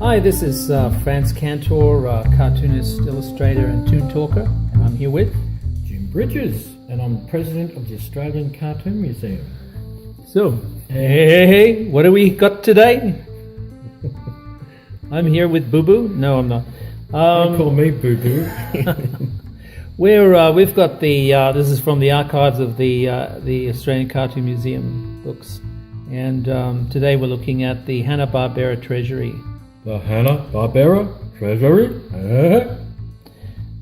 Hi, this is Franz Cantor, cartoonist, illustrator, and toon talker, and I'm here with Jim Bridges, and I'm president of the Australian Cartoon Museum. So, hey, what do we got today? I'm here with Boo Boo. No, I'm not. Don't call me Boo Boo. We've got the. This is from the archives of the Australian Cartoon Museum books, and today we're looking at the Hanna Barbera Treasury. The Hanna Barbera Treasury.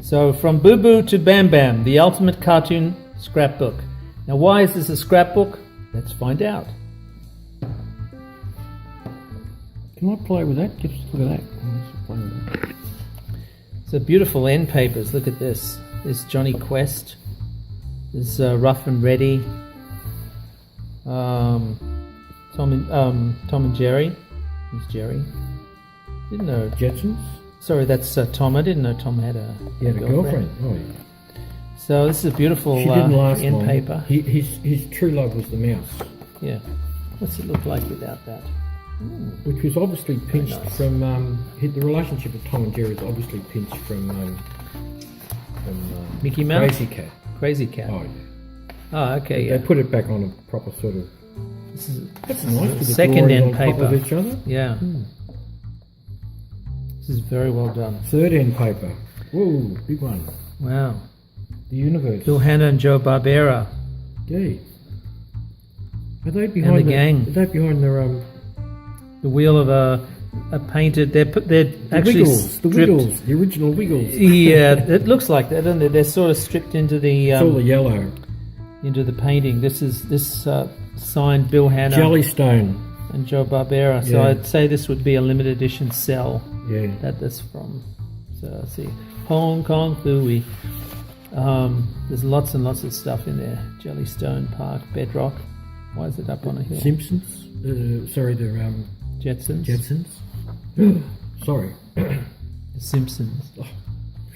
So from Boo Boo to Bam Bam, the ultimate cartoon scrapbook. Now, why is this a scrapbook? Let's find out. Can I play with that? Just look at that. So beautiful end papers. Look at this. There's Johnny Quest. There's Rough and Ready. Tom and Jerry. Who's Jerry? Didn't know. Jetsons? Sorry, that's Tom. I didn't know Tom had a girlfriend. Oh, yeah. So this is a beautiful she didn't last end long. paper. His true love was the mouse. Yeah. What's it look like without that? Which was obviously pinched nice. from the relationship of Tom and Jerry is obviously pinched from Mickey Mouse? Crazy Cat. Crazy Cat. Oh, yeah. Oh, okay. Yeah. They put it back on a proper sort of. This is That's nice. With the second drawings end on top paper. of each other. Yeah. This is very well done. Third end paper. Whoa, big one. Wow. The universe. Bill Hanna and Joe Barbera. Gee. Are they behind the gang. Are they behind their The wheel of a painted. They're actually Wiggles, the Wiggles, the original Wiggles. Yeah, it looks like that, doesn't it? They're sort of stripped into the It's all the yellow. into the painting. This signed Bill Hanna Jellystone. and Joe Barbera. So Yeah. I'd say this would be a limited edition cell Yeah. that this from. So let's see, Hong Kong Phooey. There's lots and lots of stuff in there. Jellystone Park, Bedrock. Why is it up on a hill? Simpsons. Sorry, they're Jetsons. Jetsons. Sorry. The Simpsons. Oh,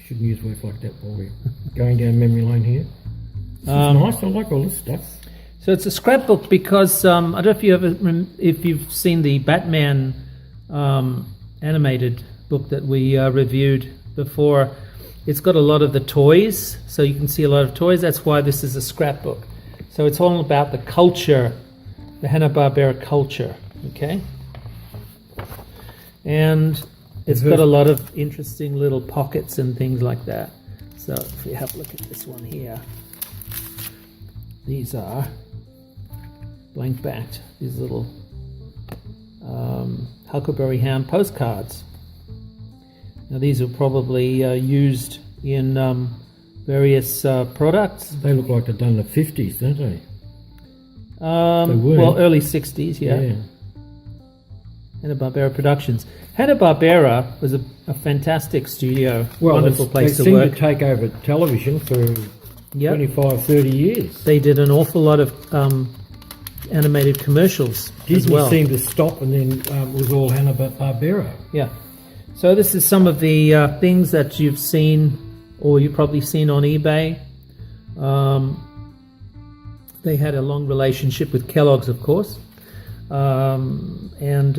shouldn't use words like that while we're going down memory lane here. This is nice. I like all this stuff. So it's a scrapbook because I don't know if you if you've seen the Batman animated book that we reviewed before. It's got a lot of the toys, so you can see a lot of toys. That's why this is a scrapbook. So it's all about the culture, the Hanna Barbera culture. Okay, and it's got a lot of interesting little pockets and things like that. So if we have a look at this one here, these are blank backed, these little Huckleberry Hound postcards. Now these are probably used in various products. They look like they're done in the 50s, don't they? Well, early 60s, yeah. Hanna-Barbera Productions. Hanna-Barbera was a fantastic studio, wonderful place to work. They seemed to take over television for 25, 30 years. They did an awful lot of animated commercials Disney as well. seemed to stop, and then it was all Hanna-Barbera. Yeah. So this is some of the things that you've seen, or you've probably seen on eBay. They had a long relationship with Kellogg's, of course. And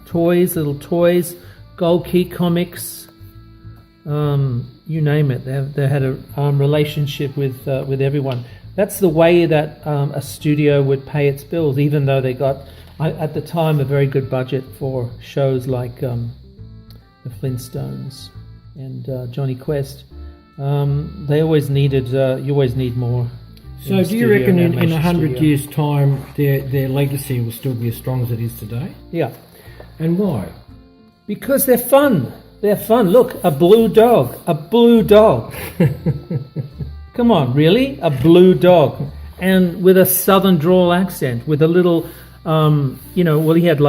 toys, little toys, Gold Key comics, you name it. They had a relationship with everyone. That's the way that a studio would pay its bills, even though they got, at the time, a very good budget for shows like the Flintstones and Johnny Quest. They always needed, you always need more. So do you reckon in 100 years' time their legacy will still be as strong as it is today? Yeah. And why? Because they're fun. They're fun. Look, a blue dog. A blue dog. Come on, really? A blue dog. And with a southern drawl accent, with a little, he had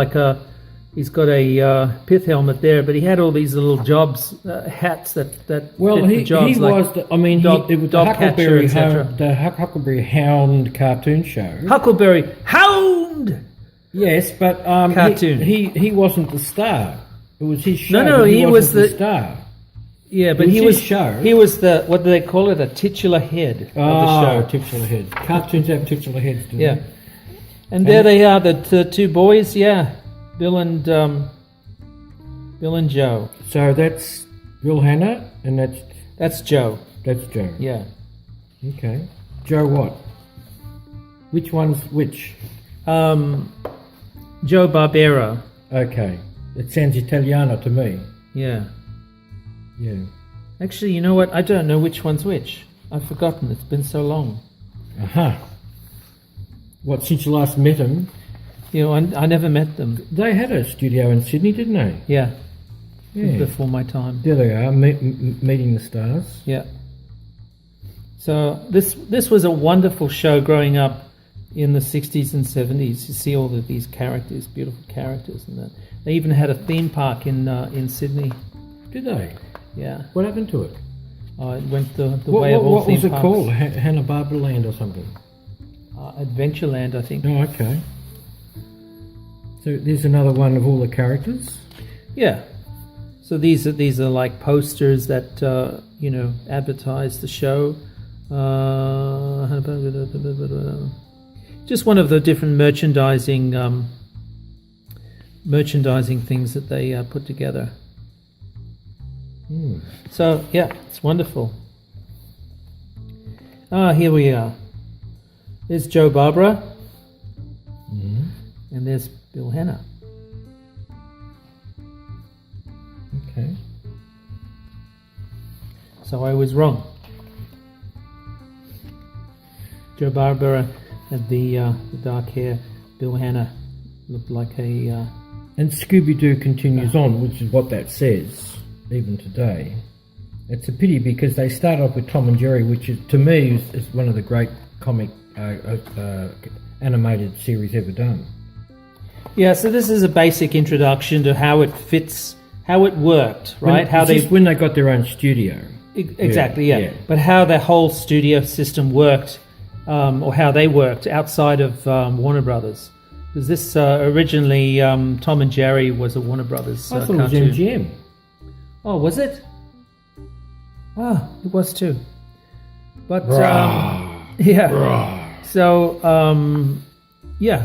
he's got a pith helmet there, but he had all these little hats that he jobs, was, it was the Huckleberry Hound cartoon show. Huckleberry Hound! Yes, but cartoon. He wasn't the star. It was his show. No, he was the star. Yeah, but he was show. He was the, what do they call it? A titular head of the show. Titular head. Cartoons have titular heads, don't yeah. they? And there they are, the two boys, yeah. Bill and Bill and Joe. So that's Bill Hanna, and That's Joe. that's Joe. Yeah. Okay. Joe what? Which one's which? Joe Barbera. Okay. It sounds Italiano to me. Yeah. Yeah. Actually, you know what? I don't know which one's which. I've forgotten. It's been so long. Aha. What, since you last met them? You know, I never met them. They had a studio in Sydney, didn't they? Yeah. Yeah. Before my time. There they are, meeting the stars. Yeah. So this was a wonderful show growing up in the 60s and 70s. You see all of these characters, beautiful characters, and that. They even had a theme park in Sydney. Did they? Yeah. What happened to it? It went the way of all what theme was it parks. called? Hanna Barbera Land or something? Adventureland, I think. Oh, okay. So there's another one of all the characters? Yeah. So these are like posters that advertise the show. Just one of the different merchandising things that they put together. So yeah, it's wonderful. Here we are. There's Joe Barbera, and there's Bill Hanna. Okay. So I was wrong. Joe Barbera had the dark hair. Bill Hanna looked like a... And Scooby-Doo continues on, which is what that says, even today. It's a pity because they start off with Tom and Jerry, which is, to me is one of the great comic animated series ever done. Yeah, so this is a basic introduction to how it fits, how it worked, right? When they got their own studio. Exactly, yeah. But how the whole studio system worked, or how they worked outside of Warner Brothers. Because this originally, Tom and Jerry was a Warner Brothers I thought cartoon. it was MGM. Oh, was it? Ah, it was too. But yeah. So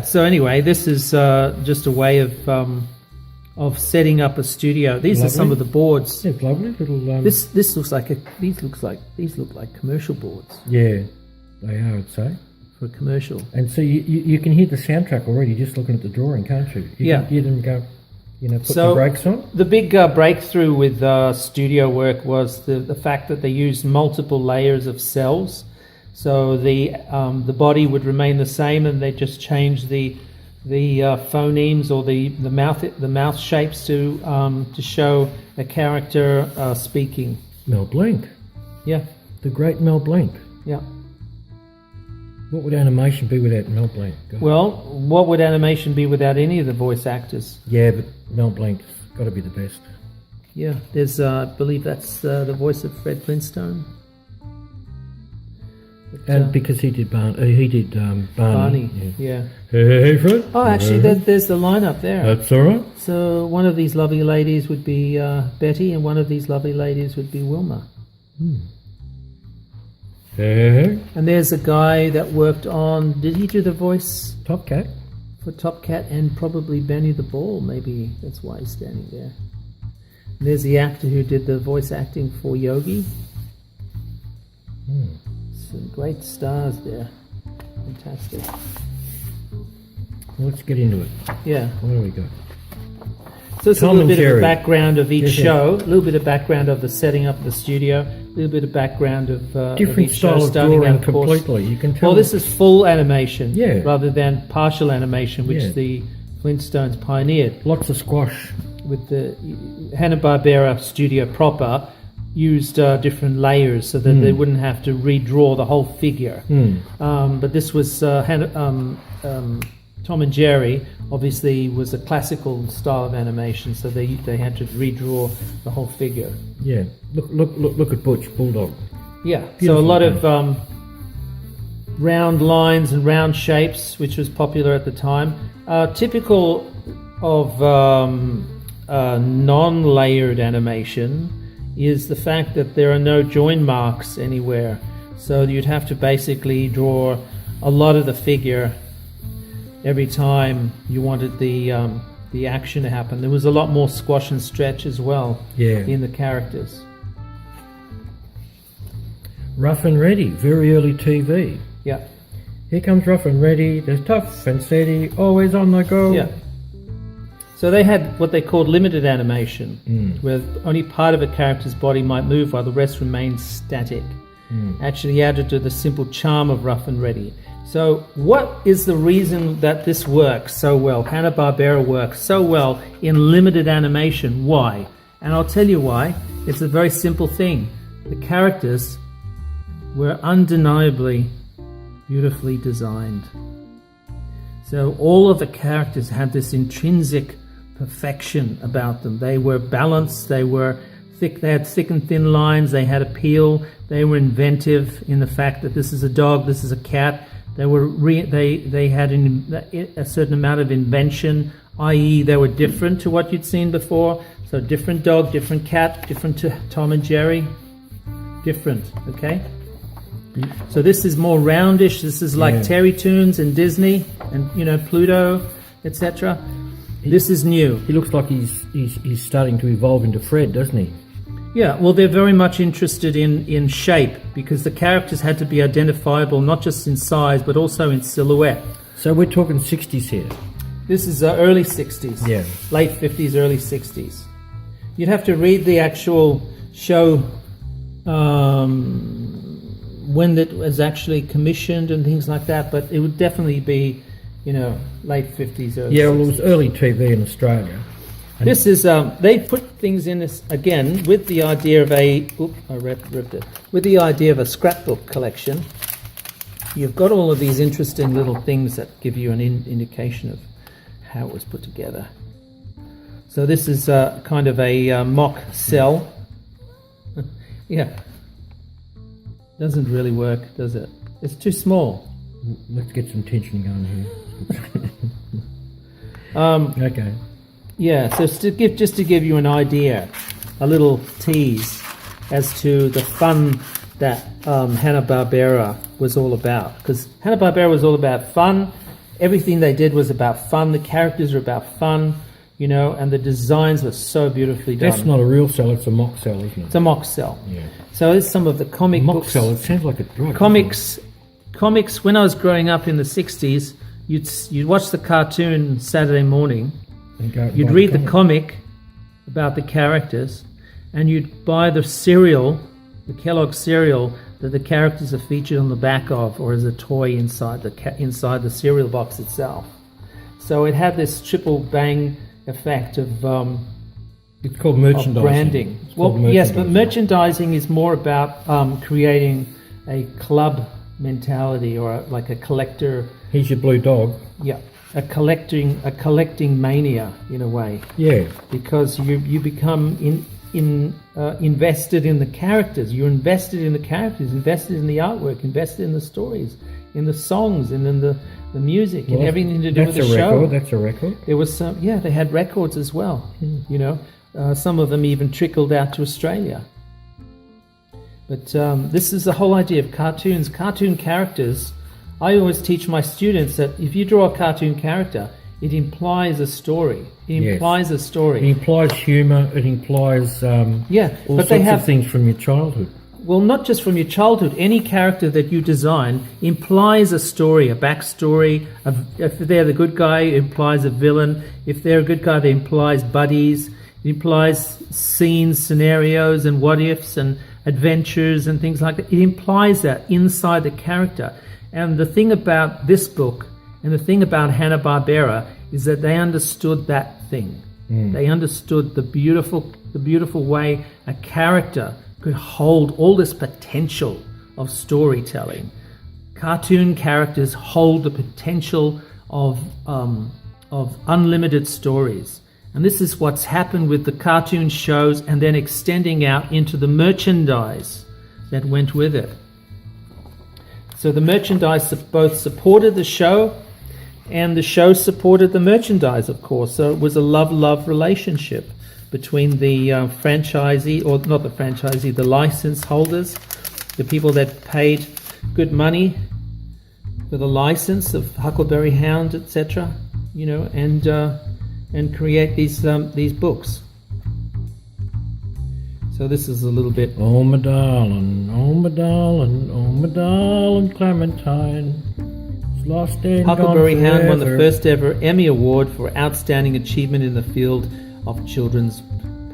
so anyway, this is just a way of setting up a studio. These are some of the boards. Yeah, lovely little. This looks like these look like commercial boards. Yeah, they are, I'd say. For a commercial. And so you can hear the soundtrack already just looking at the drawing, can't you? You can hear them go, put the brakes on. The big breakthrough with studio work was the fact that they used multiple layers of cells. So the body would remain the same, and they just changed the phonemes or the mouth shapes to show a character speaking. Mel Blanc. Yeah. The great Mel Blanc. Yeah. What would animation be without Mel Blanc? Well, what would animation be without any of the voice actors? Yeah, but Mel Blanc's got to be the best. Yeah, there's, I believe that's the voice of Fred Flintstone. But, And because he did Barney. Barney, yeah. Hey, Fred. Oh, actually, there's the line up there. That's all right. So one of these lovely ladies would be Betty, and one of these lovely ladies would be Wilma. Hey. And there's a guy that worked on, did he do the voice? Top Cat. For Top Cat and probably Benny the Bull, maybe that's why he's standing there. And there's the actor who did the voice acting for Yogi. Some great stars there. Fantastic. Let's get into it. Yeah. What do we got? So it's Tom a little and bit of Jerry. a background of each Yes, show, a little bit of background of the setting up of the studio, a little bit of background of Different each style show, of starting drawing out, of course. completely. You can tell. Well, this is full animation Yeah. rather than partial animation, which Yeah. the Flintstones pioneered. Lots of squash. With the Hanna-Barbera studio proper, used different layers so that they wouldn't have to redraw the whole figure. But this was Tom and Jerry. Obviously, was a classical style of animation, so they had to redraw the whole figure. Yeah. Look at Butch Bulldog. Yeah. Beautiful So a lot of round lines and round shapes, which was popular at the time. Typical of non-layered animation is the fact that there are no join marks anywhere. So you'd have to basically draw a lot of the figure every time you wanted the the action to happen. There was a lot more squash and stretch as well in the characters. Rough and Ready, very early TV. Yeah. Here comes Rough and Ready, they're tough and steady, always on the go. Yeah. So they had what they called limited animation, where only part of a character's body might move while the rest remained static. Actually added to the simple charm of Rough and Ready. So what is the reason that this works so well? Hanna-Barbera works so well in limited animation. Why? And I'll tell you why. It's a very simple thing. The characters were undeniably beautifully designed. So all of the characters had this intrinsic perfection about them. They were balanced, they were thick, they had thick and thin lines, they had appeal, they were inventive in the fact that this is a dog, this is a cat. They had a certain amount of invention, i.e. they were different to what you'd seen before. So different dog, different cat, different to Tom and Jerry, different, okay? So this is more roundish, this is like Terry Toons and Disney and, Pluto, etc. This is new. He looks like he's starting to evolve into Fred, doesn't he? Yeah, well, they're very much interested in shape because the characters had to be identifiable not just in size but also in silhouette. So we're talking 60s here. This is early 60s. Yeah. Late 50s, early 60s. You'd have to read the actual show when it was actually commissioned and things like that, but it would definitely be late 50s, early 60s. Well, it was early TV in Australia. And this is, they put things in this, again, with the idea of with the idea of a scrapbook collection. You've got all of these interesting little things that give you an indication of how it was put together. So this is kind of a mock cell. Yeah. Doesn't really work, does it? It's too small. Let's get some tension going here. Okay. Yeah, so just to give you an idea, a little tease as to the fun that Hanna-Barbera was all about. Because Hanna-Barbera was all about fun. Everything they did was about fun. The characters were about fun, and the designs were so beautifully done. That's not a real cell, it's a mock cell, isn't it? It's a mock cell. Yeah. So there's some of the comic mock books. Cell, it sounds like a drug. Comics, when I was growing up in the 60s, you'd watch the cartoon Saturday morning, you'd read the comic about the characters, and you'd buy the cereal, the Kellogg cereal, that the characters are featured on the back of, or as a toy inside the cereal box itself. So it had this triple bang effect of it's called merchandising. Branding. Yes, but merchandising is more about creating a club mentality or like a collector. Here's your blue dog. Yeah, a collecting mania in a way. Yeah, because you become invested in the characters. You're invested in the characters, invested in the artwork, invested in the stories, in the songs, and in the music, and everything to do with the show. That's a record. There was some. Yeah, they had records as well. Some of them even trickled out to Australia. But this is the whole idea of cartoons. Cartoon characters, I always teach my students that if you draw a cartoon character, it implies a story. It implies a story. It implies humour. It implies all sorts of things from your childhood. Well, not just from your childhood. Any character that you design implies a story, a backstory. If they're the good guy, it implies a villain. If they're a good guy, it implies buddies. It implies scenes, scenarios, and what-ifs, and adventures, and things like that. It implies that inside the character. And the thing about this book, and the thing about Hanna-Barbera, is that they understood that thing. They understood the beautiful way a character could hold all this potential of storytelling. Cartoon characters hold the potential of unlimited stories. And this is what's happened with the cartoon shows and then extending out into the merchandise that went with it. So the merchandise both supported the show and the show supported the merchandise, of course. So it was a love-love relationship between the franchisee, or not the franchisee, the license holders, the people that paid good money for the license of Huckleberry Hound, etc., and create these books. So this is a little bit. Oh my darling, oh my darling, oh my darling Clementine, it's lost and Huckleberry gone Hound won the forever. first ever Emmy Award for Outstanding Achievement in the field of children's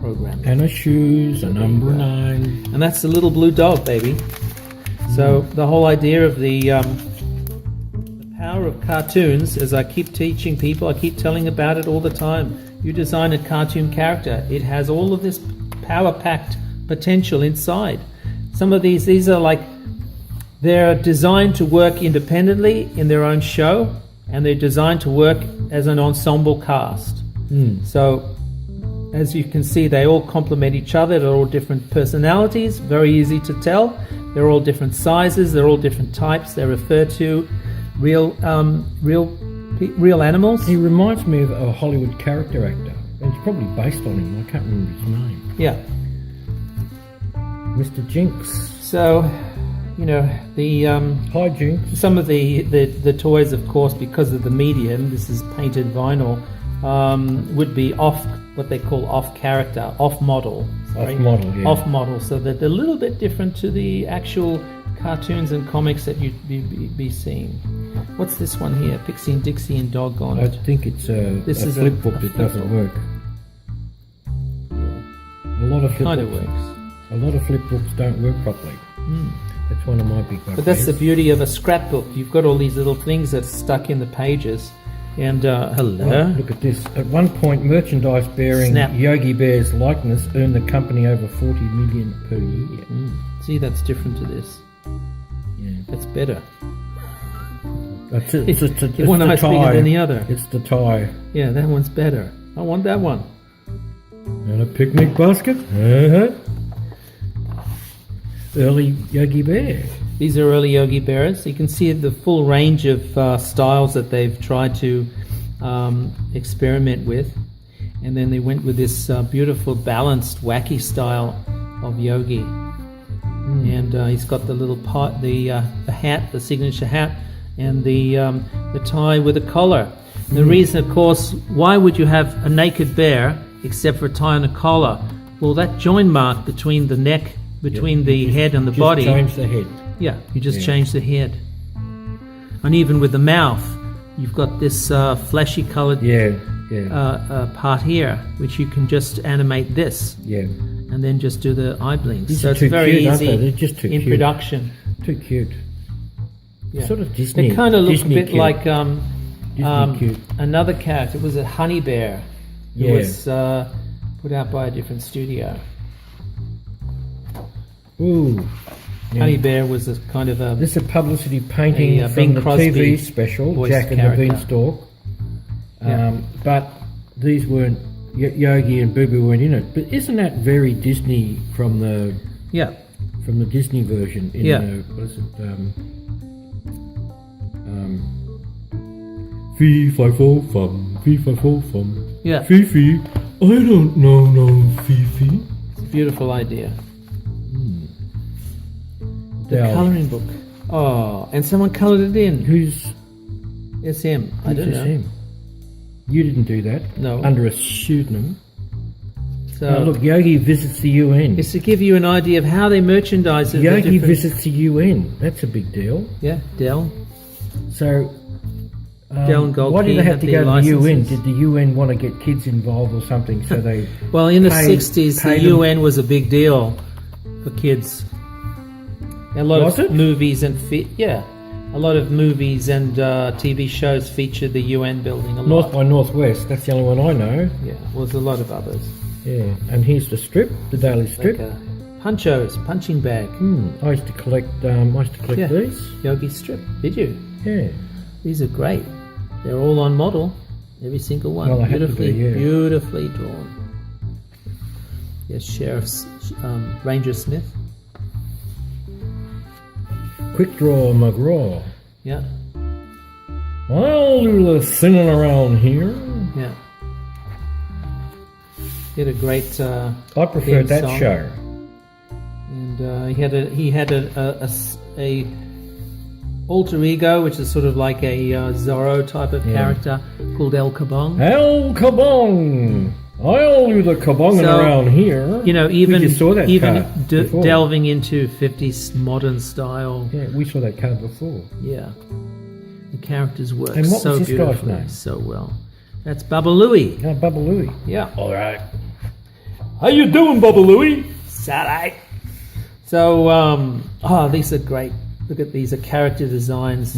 programming. And her shoes are number 9. And that's the little blue dog, baby. So the whole idea of the power of cartoons, as I keep teaching people, I keep telling about it all the time. You design a cartoon character, it has all of this power-packed potential inside. Some of these are like, they're designed to work independently in their own show, and they're designed to work as an ensemble cast. So as you can see, they all complement each other. They're all different personalities, very easy to tell. They're all different sizes, they're all different types. They refer to real animals. He reminds me of a Hollywood character actor. It's probably based on him. I can't remember his name. Yeah. Mr. Jinx. So, the Hi, Jinx. some of the toys, of course, because of the medium, this is painted vinyl, would be off, what they call off character, off model. Sorry. Off model, yeah. Off model, so that they're a little bit different to the actual cartoons and comics that you'd be seeing. What's this one here? Pixie and Dixie and Doggone I It. think it's a flip book that doesn't work. A lot of flip Kind of books. works. A lot of flip books don't work properly. That's one of my big bugbears. But that's the beauty of a scrapbook. You've got all these little things that's stuck in the pages. And hello. Right, look at this. At one point, merchandise bearing Snap. Yogi Bear's likeness earned the company over $40 million per year. See, that's different to this. Yeah, That's better. that's it. It's One the eye's bigger tie. than the other. It's the tie. Yeah, that one's better. I want that one. And a picnic basket. Early Yogi Bear. These are early Yogi Bears. You can see the full range of styles that they've tried to experiment with. And then they went with this beautiful, balanced, wacky style of Yogi. And he's got the little part, the hat, the signature hat, and the tie with a collar. And the reason, of course, why would you have a naked bear except for a tie and a collar? Well, that join mark between the neck, between the head and the body. Change the head. Yeah, you just change the head. And even with the mouth, you've got this fleshy coloured part here, which you can just animate this. Yeah. And then just do the eye blinks. These So are it's too very cute, aren't easy they? They're just too in cute. production. Too cute. Yeah. Sort of Disney. They kind of look Disney a bit cute. like Disney cute. another character. It was a honey bear. It Yeah. was put out by a different studio. Ooh. Yeah. Honey Bear was a kind of a... This is a publicity painting A, from Bing the Crosby TV special, voice Jack and the character. Beanstalk. Yeah. But these weren't, Yogi and Boo Boo weren't in it. But isn't that very Disney from the Disney version? In what is it? Fee, fi, fo, fum, fee, fi, fo, fum. Yeah. Fifi, I don't know no Fifi. It's a beautiful idea. The Now, colouring book. Oh, and someone coloured it in. Who's SM. I don't know. him? You didn't do that. No. Under a pseudonym. So Now look, Yogi visits the UN. it's to give you an idea of how they merchandise it. the Yogi different- visits the UN. That's a big deal. Yeah, Dell. So, Dell and Gold why did Key they have had to their go to the UN? licenses. Did the UN want to get kids involved or something? So they Well, in the Paid- 60s, the paid them- UN was a big deal for kids. A lot Was of it? movies and a lot of movies and TV shows featured the UN building a lot. North by Northwest. That's the only one I know. Yeah, was a lot of others. Yeah, and here's the strip, the daily strip. Like Punchos, punching bag, I used to collect. Yeah. These. Yogi strip. Did you? Yeah. These are great. They're all on model, every single one. Well, they have to be, yeah. Beautifully drawn. Yes, Sheriff's Ranger Smith. Quick draw McGraw. Yeah, I'll do the singing around here. yeah. He had a great. I preferred theme that song. show. And he had a alter ego, which is sort of like a Zorro type of character, called El Kabong. El Kabong! I'll do the kabonging around here. You know, We just saw that card before. delving into 50s modern style. Yeah, we saw that card before. Yeah. The characters work And what so was this guy's beautifully, name? so well. That's Baba Louie. Yeah, Bubba Louie. Yeah. All right. How you doing, Bubba Louie? Saturday. So, these are great. Look at these are character designs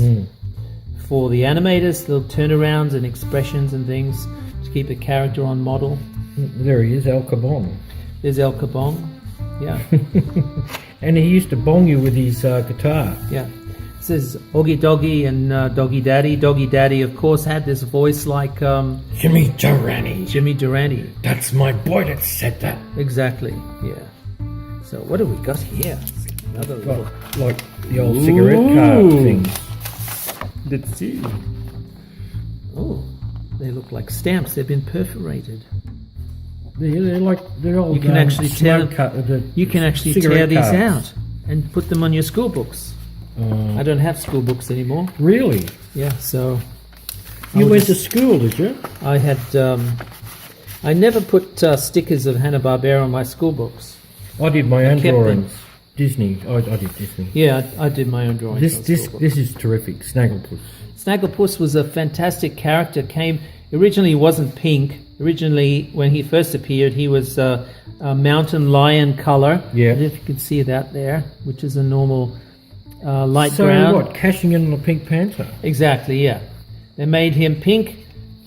for the animators, little turnarounds and expressions and things to keep the character on model. There he is, El Kabong. There's El Kabong. Yeah. And he used to bong you with his guitar. Yeah. This is Oggy Doggy and Doggy Daddy. Doggy Daddy, of course, had this voice like Jimmy Durante. Jimmy Durante. That's my boy that said that. Exactly. Yeah. So what have we got here? Another little. Like the old cigarette card things. Let's see. Oh, they look like stamps. They've been perforated. They're old. You can actually tear You can actually tear these out and put them on your school books. I don't have school books anymore. Really? Yeah, so You went to school, did you? I had. I never put stickers of Hanna Barbera on my school books. I did my own kept them. drawings. Disney. I did Disney. Yeah, I did my own drawings. This is terrific. Snagglepuss. Snagglepuss was a fantastic character. Originally he wasn't pink. Originally, when he first appeared, he was a mountain lion color. Yeah. I don't know if you can see that there, which is a normal light So brown. what? Cashing in on the Pink Panther. Exactly, yeah. They made him pink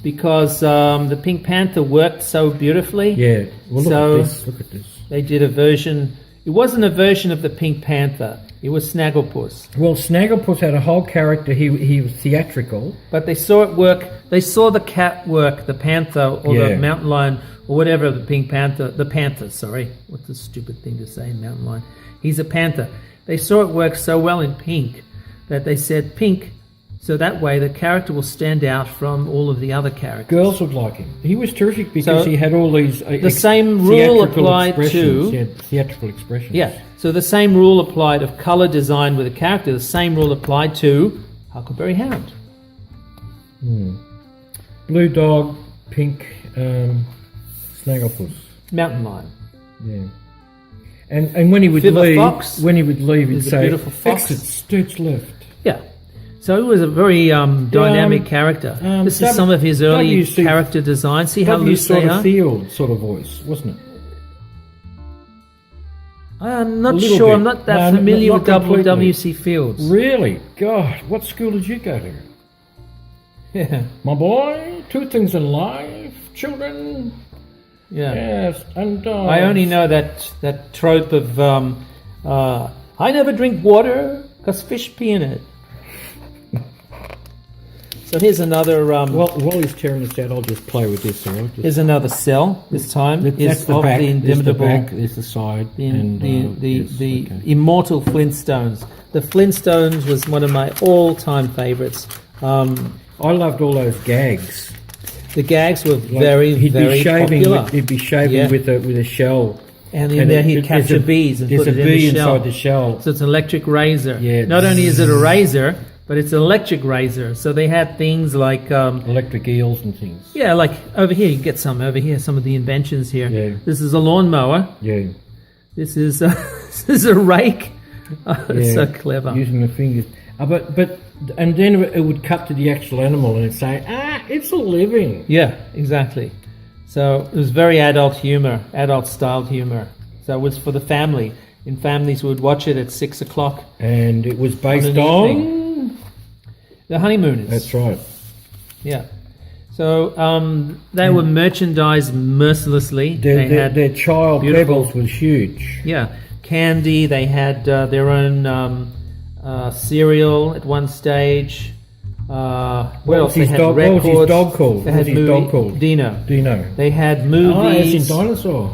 because the Pink Panther worked so beautifully. Yeah. Well, So- Look at this. They did a version. It wasn't a version of the Pink Panther. It was Snagglepuss. Well, Snagglepuss had a whole character. He was theatrical. But they saw it work. They saw the cat work, the panther or the mountain lion or whatever, the Pink Panther. The panther, sorry. What's a stupid thing to say, mountain lion? He's a panther. They saw it work so well in pink that they said pink, so that way the character will stand out from all of the other characters. Girls would like him. He was terrific because So, he had all these the same rule applied to... He had theatrical expressions. Yeah, so the same rule applied of colour design with a character, the same rule applied to Huckleberry Hound. Blue dog, pink Snagglepuss. Mountain lion. Yeah. And when he would Fibber leave, fox. he'd There's a say, beautiful fox. exit, stage left. Yeah. So it was a very dynamic character. This is some of his early WC character design. See how W loose they are? Field sort of voice, wasn't it? I'm not little sure. bit. I'm not that No, familiar not with completely. WC Fields. Really? God, what school did you go to? Yeah. My boy, two things in life, children, Yeah. yes, and dogs. I only know that trope of I never drink water because fish pee in it. So here's another. While he's tearing this out, I'll just play with this. All right? Here's another cell. This time That's is the of back. the There's the inimitable, back. There's the side. the immortal Flintstones. The Flintstones was one of my all-time favorites. I loved all those gags. The gags were Like, very popular. He'd be shaving with a shell. And in there he'd capture bees and put it in the shell. There's a bee inside the shell. So it's an electric razor. Yeah. Not only is it a razor, but it's an electric razor. So they had things like... electric eels and things. yeah, like over here, you can get some over here, some of the inventions here. Yeah. This is a lawnmower. Yeah. This is a rake. Oh, it's so clever. Using the fingers. And then it would cut to the actual animal and it'd say, it's a living. Yeah, exactly. So it was very adult humor, adult-styled humor. So it was for the family. In families would watch it at 6 o'clock. And it was based an on... evening. The Honeymooners. That's right. Yeah. So they were merchandised mercilessly. Their child beautiful- Pebbles was huge. Yeah, candy. They had their own cereal at one stage. What else? They had records. What was his dog called? They had Dino. Dino. They had As movies. in dinosaur.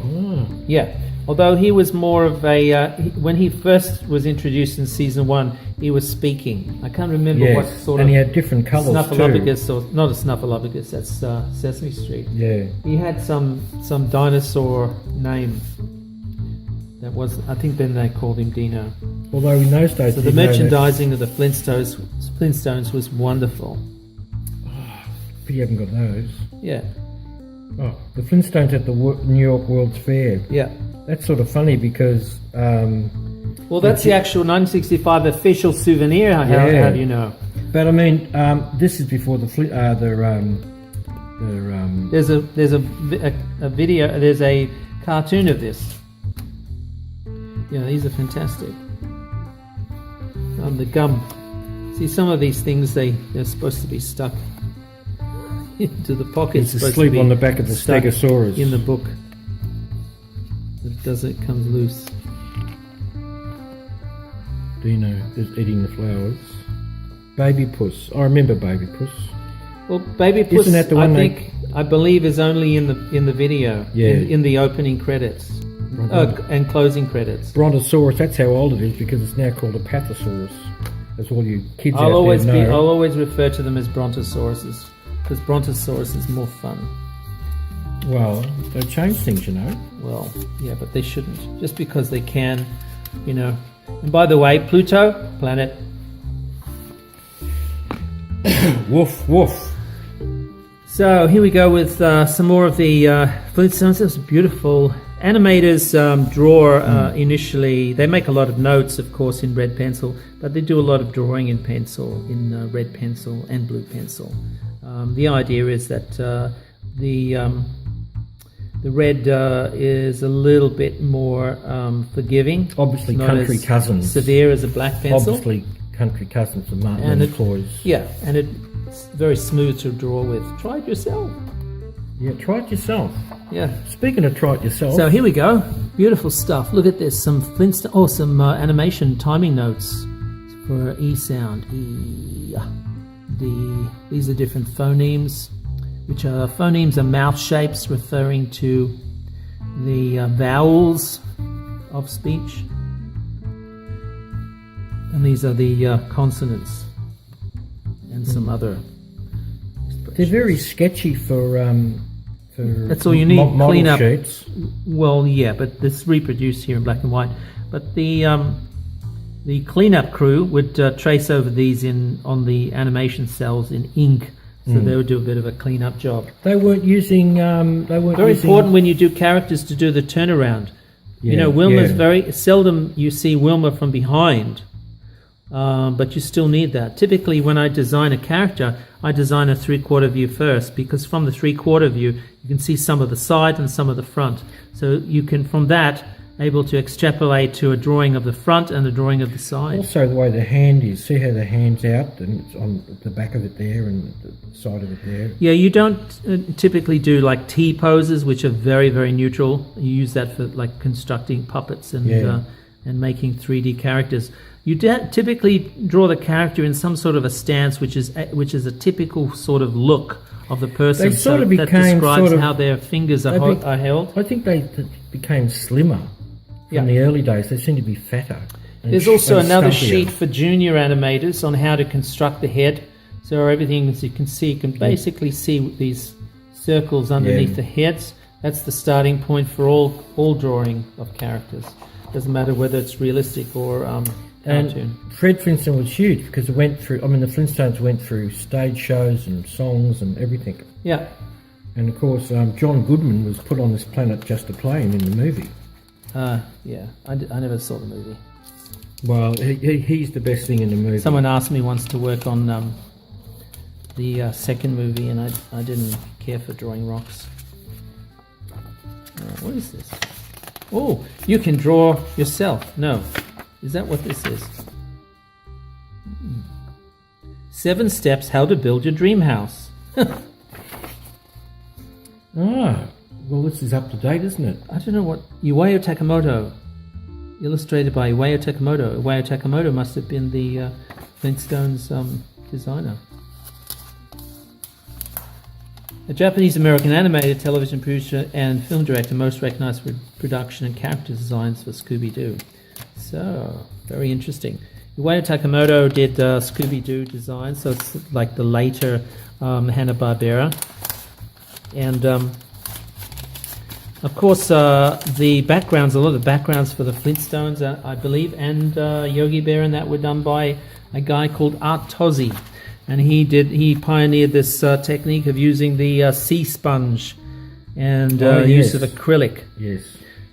Yeah. Although he was more of a when he first was introduced in season 1, he was speaking. I can't remember what sort and of he had different colours too. Snuffleupagus, or not a Snuffleupagus. That's Sesame Street. Yeah. He had some dinosaur name. That was, I think then they called him Dino. Although in those days, So the merchandising of the Flintstones Flintstones was wonderful. But you haven't got those. Yeah, Oh, the Flintstones at the New York World's Fair. yeah. That's sort of funny because Well, that's the actual 1965 official souvenir. How Yeah. do you know? but I mean, this is before the There's a video. There's a cartoon of this. Yeah, these are fantastic. The gum. See, some of these things they're supposed to be stuck into the pockets. It's asleep on the back of the Stegosaurus. In the book. It comes loose. Dino is eating the flowers. Baby Puss. I remember Baby Puss. Well, Baby Puss, Isn't that the one I believe, is only in the video. Yeah. In the opening credits. And closing credits. Brontosaurus, that's how old it is because it's now called a Pathosaurus. That's all you kids out I'll there know. always refer to them as Brontosauruses because Brontosaurus is more fun. Well, they change things, you know. Well, yeah, but they shouldn't. Just because they can, you know. And by the way, Pluto, planet. Woof, woof. So here we go with some more of the Flintstones. This is beautiful. Animators draw initially. They make a lot of notes, of course, in red pencil, but they do a lot of drawing in pencil, in red pencil and blue pencil. The idea is that the red is a little bit more forgiving. Obviously, Not country as cousins. severe as a black pencil. Obviously, country cousins of Martin And and it- McCoy's. Yeah, and it's very smooth to draw with. Try it yourself. Yeah, try it yourself. Yeah. Speaking of try it yourself, So here we go. Beautiful stuff. Look at this. Some Flintstone. Oh, some animation timing notes for E sound. E, D. These are different phonemes, which are phonemes are mouth shapes referring to the vowels of speech, and these are the consonants and some other. they're very sketchy for That's all you need. model Clean up. sheets. Well, yeah, but this reproduced here in black and white. But the cleanup crew would trace over these on the animation cells in ink, so they would do a bit of a cleanup job. They weren't using. Very important when you do characters to do the turnaround. You know, Wilma's very seldom you see Wilma from behind, but you still need that. Typically, when I design a character, I design a 3/4 view first, because from the 3/4 view, you can see some of the side and some of the front. So you can, from that, able to extrapolate to a drawing of the front and a drawing of the side. Also, the way the hand is. See how the hand's out and it's on the back of it there and the side of it there. Yeah, you don't typically do like T poses, which are very, very neutral. You use that for like constructing puppets and making 3D characters. You typically draw the character in some sort of a stance, which is a typical sort of look of the person. They sort of that became describes sort of- how their fingers are held. I think they became slimmer from the early days. They seem to be fatter. There's also another stumpier. sheet for junior animators on how to construct the head. So everything, as you can see, you can basically see these circles underneath the heads. That's the starting point for all drawing of characters. Doesn't matter whether it's realistic or And cartoon. Fred Flintstone was huge because it went through. I mean, the Flintstones went through stage shows and songs and everything. Yeah. And of course, John Goodman was put on this planet just to play him in the movie. Yeah. I never saw the movie. Well, he's the best thing in the movie. Someone asked me once to work on the second movie, and I didn't care for drawing rocks. What is this? Oh, you can draw yourself. No. Is that what this is? 7 steps how to build your dream house. Well, this is up to date, isn't it? I don't know what... Iwao Takamoto. Illustrated by Iwao Takamoto. Iwao Takamoto must have been the Flintstones designer. A Japanese-American animated television producer and film director, most recognized for production and character designs for Scooby-Doo. So, very interesting. Iwao Takamoto did Scooby-Doo design, so it's like the later Hanna Barbera. And, of course, the backgrounds, a lot of the backgrounds for the Flintstones, I believe, and Yogi Bear, and that were done by a guy called Art Tozzi, and he pioneered this technique of using the sea sponge and use of acrylic. Yes.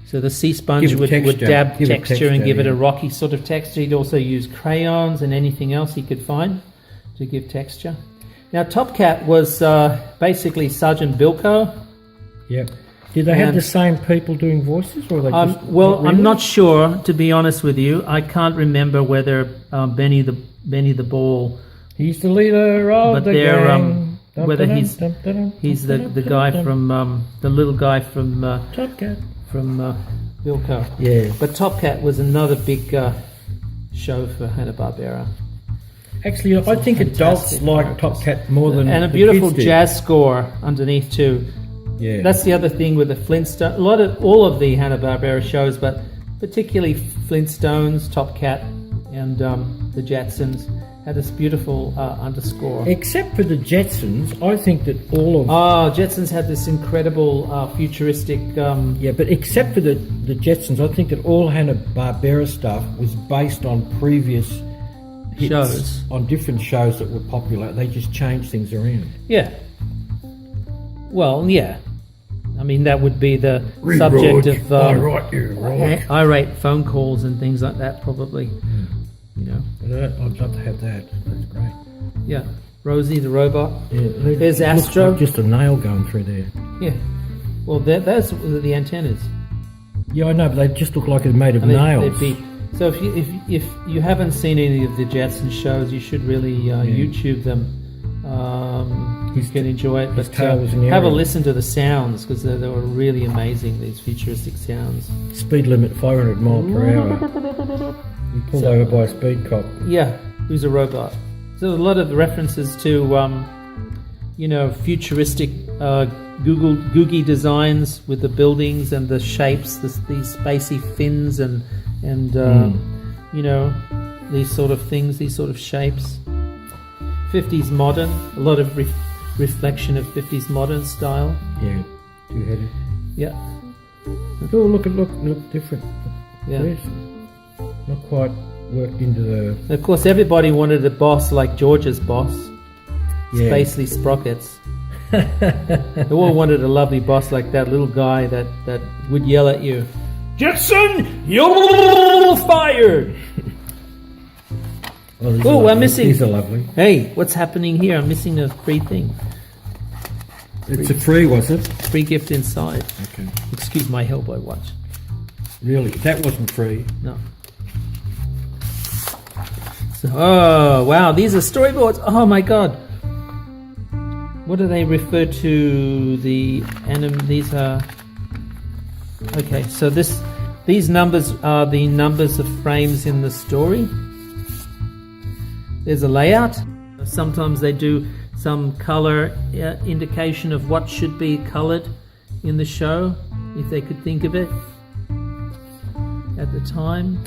So the sea sponge would dab texture and give it a rocky sort of texture. He'd also use crayons and anything else he could find to give texture. Now, Top Cat was basically Sergeant Bilko. Yep. Did they have the same people doing voices, or they just? Well, really? I'm not sure, to be honest with you. I can't remember whether Benny the Ball. He's the leader of the gang. Whether he's the guy from the little guy from Top Cat from Bilko. Yeah. But Top Cat was another big show for Hanna Barbera. Actually, I think adults like Top Cat more than and a the beautiful kids jazz score underneath too. Yeah. That's the other thing with the Flintstones. All of the Hanna Barbera shows, but particularly Flintstones, Top Cat, and the Jetsons had this beautiful underscore. Except for the Jetsons, I think that all of Jetsons had this incredible futuristic. Yeah, but except for the Jetsons, I think that all Hanna Barbera stuff was based on previous hits, shows, on different shows that were popular. They just changed things around. Yeah. Well, yeah. I mean, that would be the subject of irate phone calls and things like that, probably. You know. I'd love to have that. That's great. Yeah. Rosie the robot. Yeah, there's Astro. Like just a nail going through there. Yeah. Well, that's the antennas. Yeah, I know, but they just look like they're made of nails. So if you haven't seen any of the Jetsons shows, you should really YouTube them. You can enjoy it, but have a listen to the sounds, because they were really amazing, these futuristic sounds. Speed limit 500 mile per hour. You pulled over by a speed cop. Yeah, who's a robot. So a lot of references to futuristic googie designs with the buildings and the shapes, these spacey fins and these sort of things, these sort of shapes. 50s modern, a lot of reflection of 50s modern style. Yeah, two-headed. Yeah. Oh, look different. Yeah. Yes. Not quite worked into the... Of course, everybody wanted a boss like George's boss. Yeah. Spacely Sprockets. They all wanted a lovely boss like that little guy that would yell at you, "Jetson, you're fired!" Oh, I'm missing. These are lovely. Hey, what's happening here? I'm missing a free thing. It's a free, was it? Free gift inside. Okay. Excuse my Hellboy watch. Really? That wasn't free? No. So, oh, wow. These are storyboards. Oh, my God. What do they refer to? These are... Okay, so these numbers are the numbers of frames in the story. There's a layout. Sometimes they do some color indication of what should be colored in the show, if they could think of it at the time.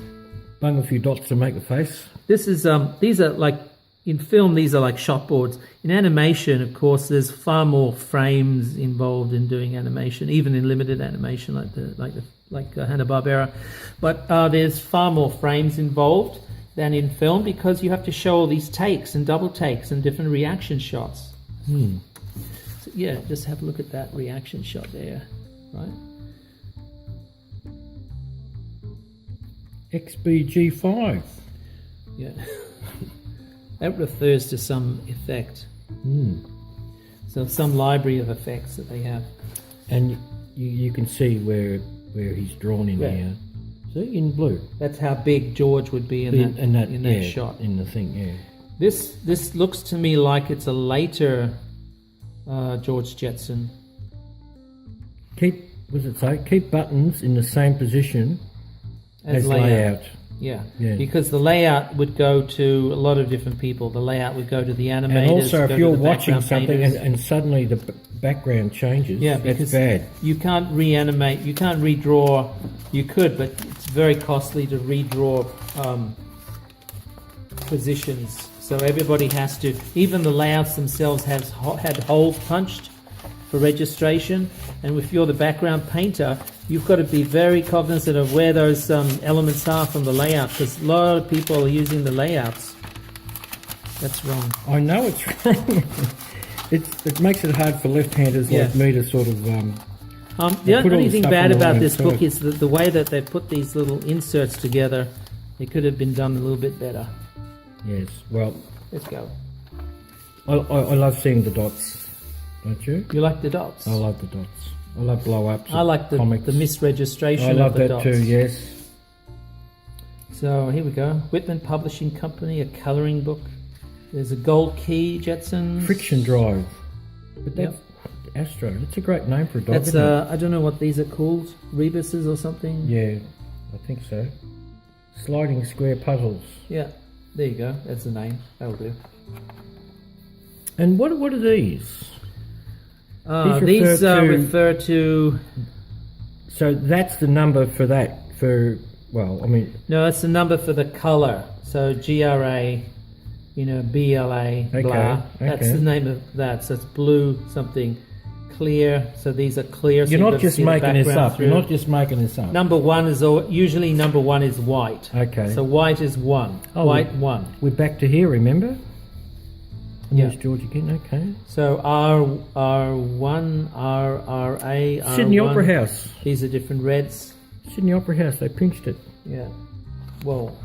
Bung a few dots to make the face. This is these are like in film. These are like shot boards. In animation, of course, there's far more frames involved in doing animation, even in limited animation like Hanna Barbera. But there's far more frames involved than in film, because you have to show all these takes and double takes and different reaction shots. So, yeah, just have a look at that reaction shot there, right? XBG5. Yeah. That refers to some effect. So some library of effects that they have. And you can see where he's drawn in here. See, in blue. That's how big George would be in that shot. In the thing, yeah. This looks to me like it's a later George Jetson. Keep buttons in the same position as layout. Yeah, because the layout would go to a lot of different people. The layout would go to the animators. And also, if you're watching something and suddenly the background changes, that's bad. You can't reanimate, you can't redraw. You could, but it's very costly to redraw positions. So everybody has to, even the layouts themselves had holes punched for registration. And if you're the background painter, you've got to be very cognizant of where those elements are from the layout, because a lot of people are using the layouts That's wrong. I know it's wrong. It makes it hard for left-handers like me to sort of... The only thing bad about this book is the way that they put these little inserts together. It could have been done a little bit better. Yes, well... Let's go. I love seeing the dots, don't you? You like the dots? I love the dots. I love blow-ups. I like the misregistration of the dots. I love that too, yes. So here we go. Whitman Publishing Company, a colouring book. There's a gold key, Jetsons. Friction Drive. But that's Astro. That's a great name for a dog, isn't it? I don't know what these are called. Rebuses or something? Yeah, I think so. Sliding square puzzles. Yeah, there you go. That's the name. That'll do. And what are these? These refer to... So that's the number for that, No, that's the number for the colour. So GRA, BLA, blah. That's the name of that. So it's blue something, clear. So these are clear. So You're not just making this up. You're not just making this up. Number one is white. Okay. So white is 1. White 1. We're back to here, remember? Yeah. There's George again, okay. So R1, RRA, R1. Sydney Opera House. These are different reds. Sydney Opera House, they pinched it. Yeah. Well.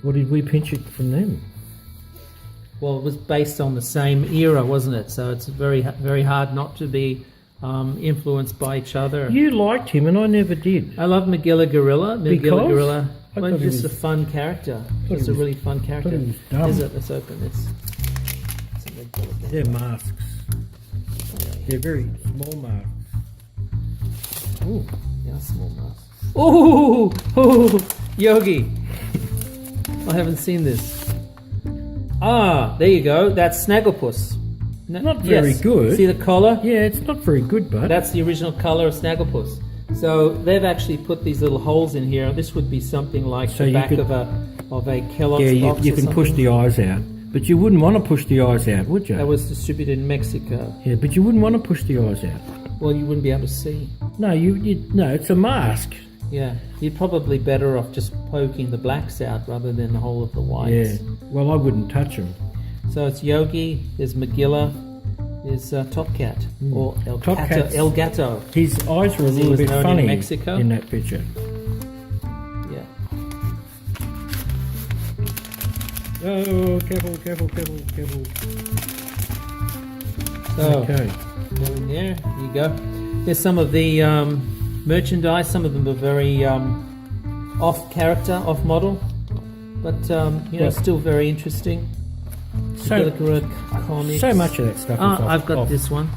Or did we pinch it from them? Well, it was based on the same era, wasn't it? So it's very, very hard not to be influenced by each other. You liked him and I never did. I love Magilla Gorilla. Magilla Gorilla. Well, just a fun character. It's a really fun character. Is it? Let's open this. They're masks. They're very small masks. Ooh, yeah, small masks. Ooh, Yogi. I haven't seen this. Ah, there you go. That's Snagglepuss. Not very good. See the collar? Yeah, it's not very good, but that's the original color of Snagglepuss. So they've actually put these little holes in here. This would be something like the back of a Kellogg's box. You can push the eyes out. But you wouldn't want to push the eyes out, would you? That was distributed in Mexico. Yeah, but you wouldn't want to push the eyes out. Well, you wouldn't be able to see. No, no, it's a mask. Yeah, you're probably better off just poking the blacks out rather than the whole of the whites. Yeah, well, I wouldn't touch them. So it's Yogi, there's Magilla, there's Top Cat, or El Gato. His eyes were a little bit funny in Mexico. In that picture. Yeah. Oh, careful. So, okay. Going there you go. There's some of the merchandise. Some of them are very off character, off model, but still very interesting. So comics. So much of that stuff is I've got this one.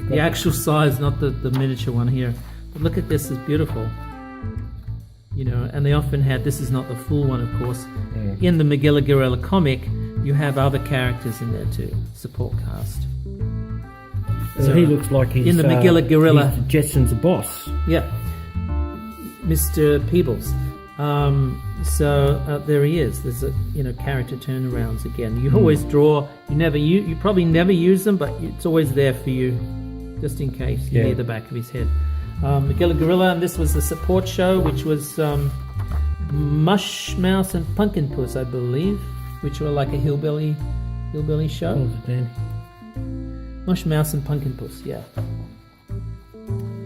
The actual size, not the miniature one here. But look at this, it's beautiful. And they often had, this is not the full one, of course. Yeah. In the Magilla Gorilla comic, you have other characters in there too, support cast. So he looks like he's in the Magilla Gorilla. He's the Jetsons boss. Yeah, Mr. Peebles. So there he is. There's a character turnarounds again. You always draw. You probably never use them, but it's always there for you, just in case you need the back of his head. Magilla Gorilla, and this was the support show, which was Mush Mouse and Pumpkin Puss, I believe, which were like a hillbilly show. What was it, Dan? Mush Mouse and Pumpkin Puss, yeah.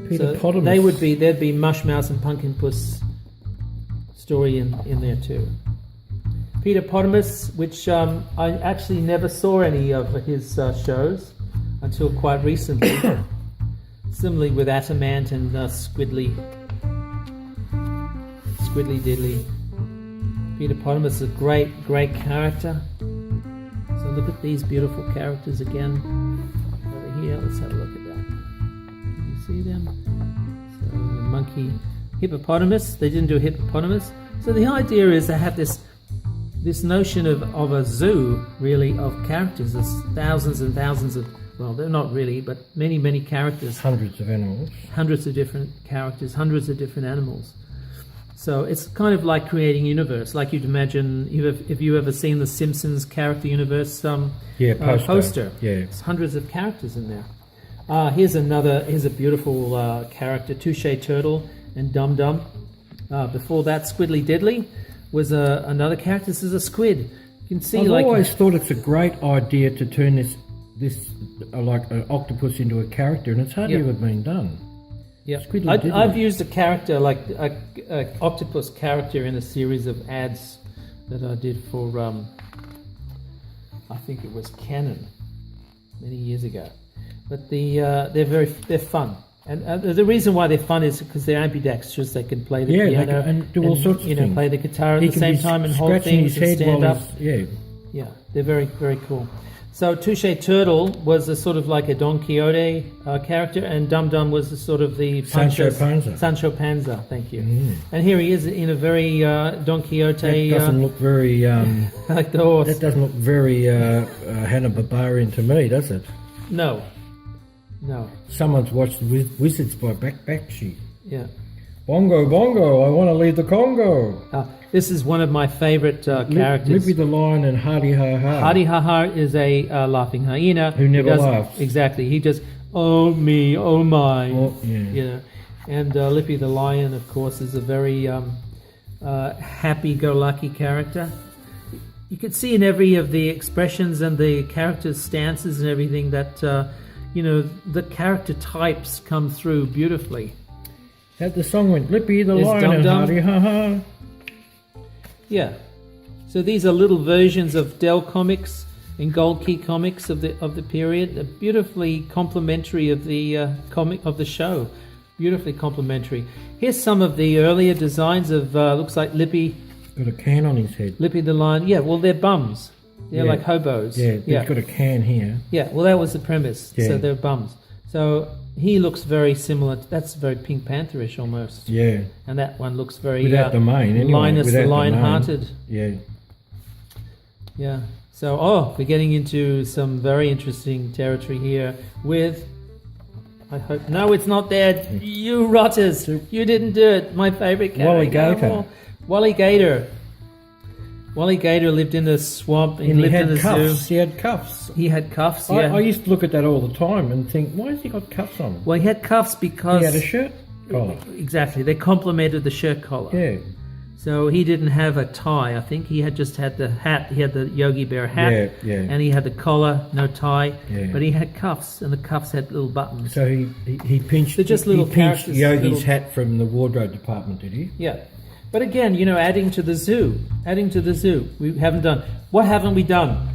Peter So there'd be Mush Mouse and Pumpkin Puss story in there too. Peter Potamus, which I actually never saw any of his shows until quite recently. Similarly with Atamant and Squiddly Diddly. Peter Potamus is a great character. So look at these beautiful characters again. Over here, let's have a look at that. Can you see them? So the monkey, hippopotamus. They didn't do a hippopotamus. So the idea is they have this notion of a zoo, really, of characters. There's thousands and thousands of, well, they're not really, but many characters. Hundreds of animals. Hundreds of different characters, hundreds of different animals. So it's kind of like creating a universe, like you'd imagine if you've ever seen the Simpsons character universe poster. Yeah. There's hundreds of characters in there. Here's a beautiful character, Touche Turtle and Dum Dum. Before that, Squiddly Diddly was another character. This is a squid, can see I've like always thought it's a great idea to turn this like an octopus into a character, and it's hardly Yep. ever been done. yeah. Squiddly diddly. I've used a character like a octopus character in a series of ads that I did for I think it was Canon many years ago. But they're fun. And the reason why they're fun is because they're ambidextrous. They can play the Yeah, they piano can- and do all sorts of things. play the guitar at He the can same be time and hold scratching things his and head stand while up. Yeah, they're very, very cool. So Touche Turtle was a sort of like a Don Quixote character, and Dum Dum was the sort of the Sancho puncher- Panza. Sancho Panza, thank you. And here he is in a very Don Quixote, That doesn't look very. like the horse. That doesn't look very Hanna Barbera to me, does it? No. Someone's watched Wizards by Bakshi. Yeah. Bongo, bongo, I want to leave the Congo. This is one of my favorite characters. Lippy the Lion and Hardy Ha Ha. Hardy Ha Ha is a laughing hyena Who never He does- laughs. Exactly. He just, oh me, oh my. Oh, yeah. You know. And Lippy the Lion, of course, is a very happy-go-lucky character. You can see in every of the expressions and the characters' stances and everything that, the character types come through beautifully. That the song went Lippy the There's Lion Dum and Dum. Hardy Ha Ha. Yeah. So these are little versions of Dell Comics and Gold Key Comics of the period. They're beautifully complementary of the comic of the show. Beautifully complementary. Here's some of the earlier designs of looks like Lippy Got a can on his head. the Lion. Yeah, well they're bums. They're Yeah. like hobos. Yeah, he's got a can here. Yeah, well that was the premise. Yeah. So they're bums. So he looks very similar. That's very Pink Pantherish almost. Yeah. And that one looks very Without the mane, anyway. Linus Without the the Lion-Hearted. mane. Yeah. Yeah. So, we're getting into some very interesting territory here with, I hope, no, it's not there. You rotters. You didn't do it. My favorite character. Wally Gator. Wally Gator. Wally Gator lived in the swamp and And he lived in had the cuffs. zoo. He had cuffs. He had cuffs, yeah. I used to look at that all the time and think, why has he got cuffs on? Well, he had cuffs because... He had a shirt collar. Exactly. They complemented the shirt collar. Yeah. So he didn't have a tie. I think he had just had the hat. He had the Yogi Bear hat. Yeah. And he had the collar, no tie. Yeah. But he had cuffs, and the cuffs had little buttons. So he pinched. They're just little he pinched characters, Yogi's little- hat from the wardrobe department, did he? Yeah. But again, adding to the zoo. We haven't done. What haven't we done?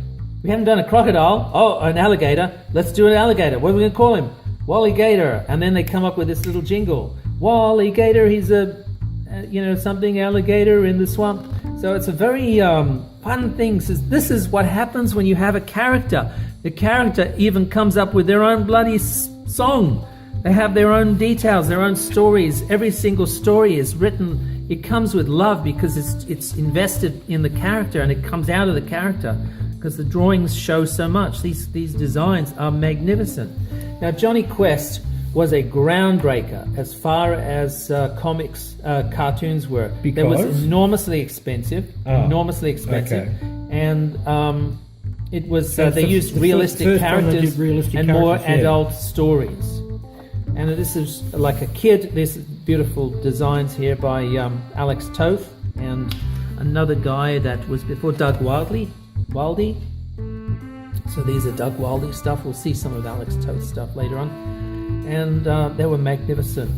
We haven't done a crocodile. Oh, an alligator. Let's do an alligator. What are we going to call him? Wally Gator. And then they come up with this little jingle. Wally Gator, he's a, something alligator in the swamp. So it's a very fun thing. So this is what happens when you have a character. The character even comes up with their own bloody song. They have their own details, their own stories. Every single story is written. It comes with love because it's invested in the character and it comes out of the character because the drawings show so much. These designs are magnificent. Now, Johnny Quest was a groundbreaker as far as cartoons were. It was Because? enormously expensive. Okay. And it was So it's they the used first realistic time they characters did realistic and more characters, yeah. adult stories. And this is like a kid. There's beautiful designs here by Alex Toth and another guy that was before Doug Wildey. So these are Doug Wildey stuff. We'll see some of Alex Toth stuff later on. And they were magnificent.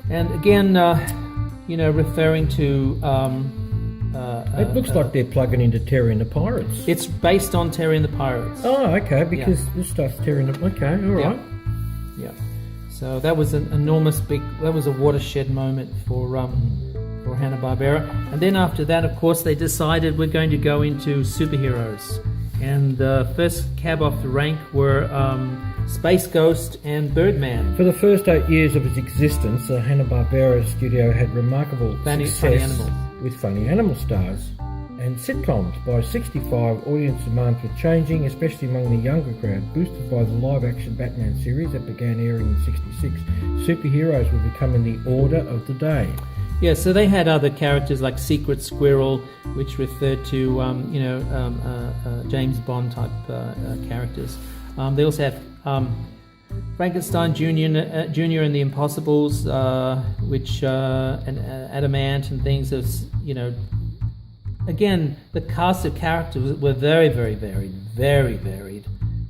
And again, referring to... It looks like they're plugging into Terry and the Pirates. it's based on Terry and the Pirates. Oh, okay, because this stuff's Terry and the... Okay, all right. Yeah. So that was an enormous that was a watershed moment for Hanna-Barbera. And then after that, of course, they decided we're going to go into superheroes. And the first cab off the rank were Space Ghost and Birdman. For the first 8 years of its existence, the Hanna-Barbera studio had remarkable Funny success animals. with funny animal stars and sitcoms. By 65, audience demands were changing, especially among the younger crowd, boosted by the live-action Batman series that began airing in 66. Superheroes were becoming the order of the day. Yeah, so they had other characters like Secret Squirrel, which referred to James Bond type characters. They also have Frankenstein Jr. and the Impossibles, which and Adamant and things of again, the cast of characters were very, very varied, very varied.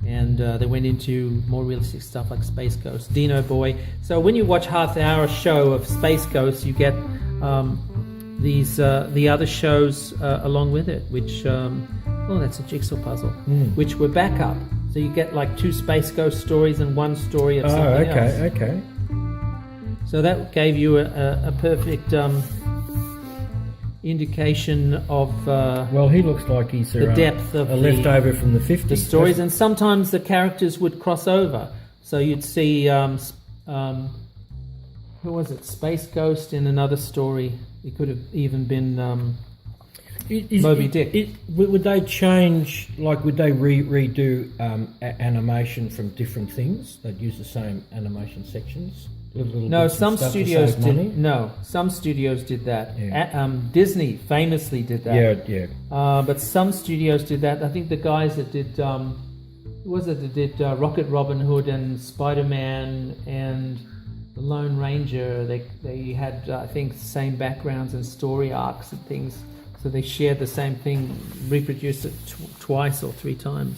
And they went into more realistic stuff like Space Ghost, Dino Boy. So when you watch half-hour show of Space Ghost, you get the other shows along with it, which that's a jigsaw puzzle, which were backup. So you get like 2 Space Ghost stories and 1 story of something else. Okay. So that gave you a perfect indication of he looks like he's the depth of a leftover from the 50s. The stories, and sometimes the characters would cross over. So you'd see, who was it? Space Ghost in another story. It could have even been Moby Dick. Would they change, like would they redo animation from different things? They'd use the same animation sections? No, some studios did. No, some studios did that. Yeah. Disney famously did that. Yeah. But some studios did that. I think the guys that did, who was it that did Rocket Robin Hood and Spider-Man and the Lone Ranger? They had, I think, the same backgrounds and story arcs and things. So they shared the same thing, reproduced it twice or 3 times.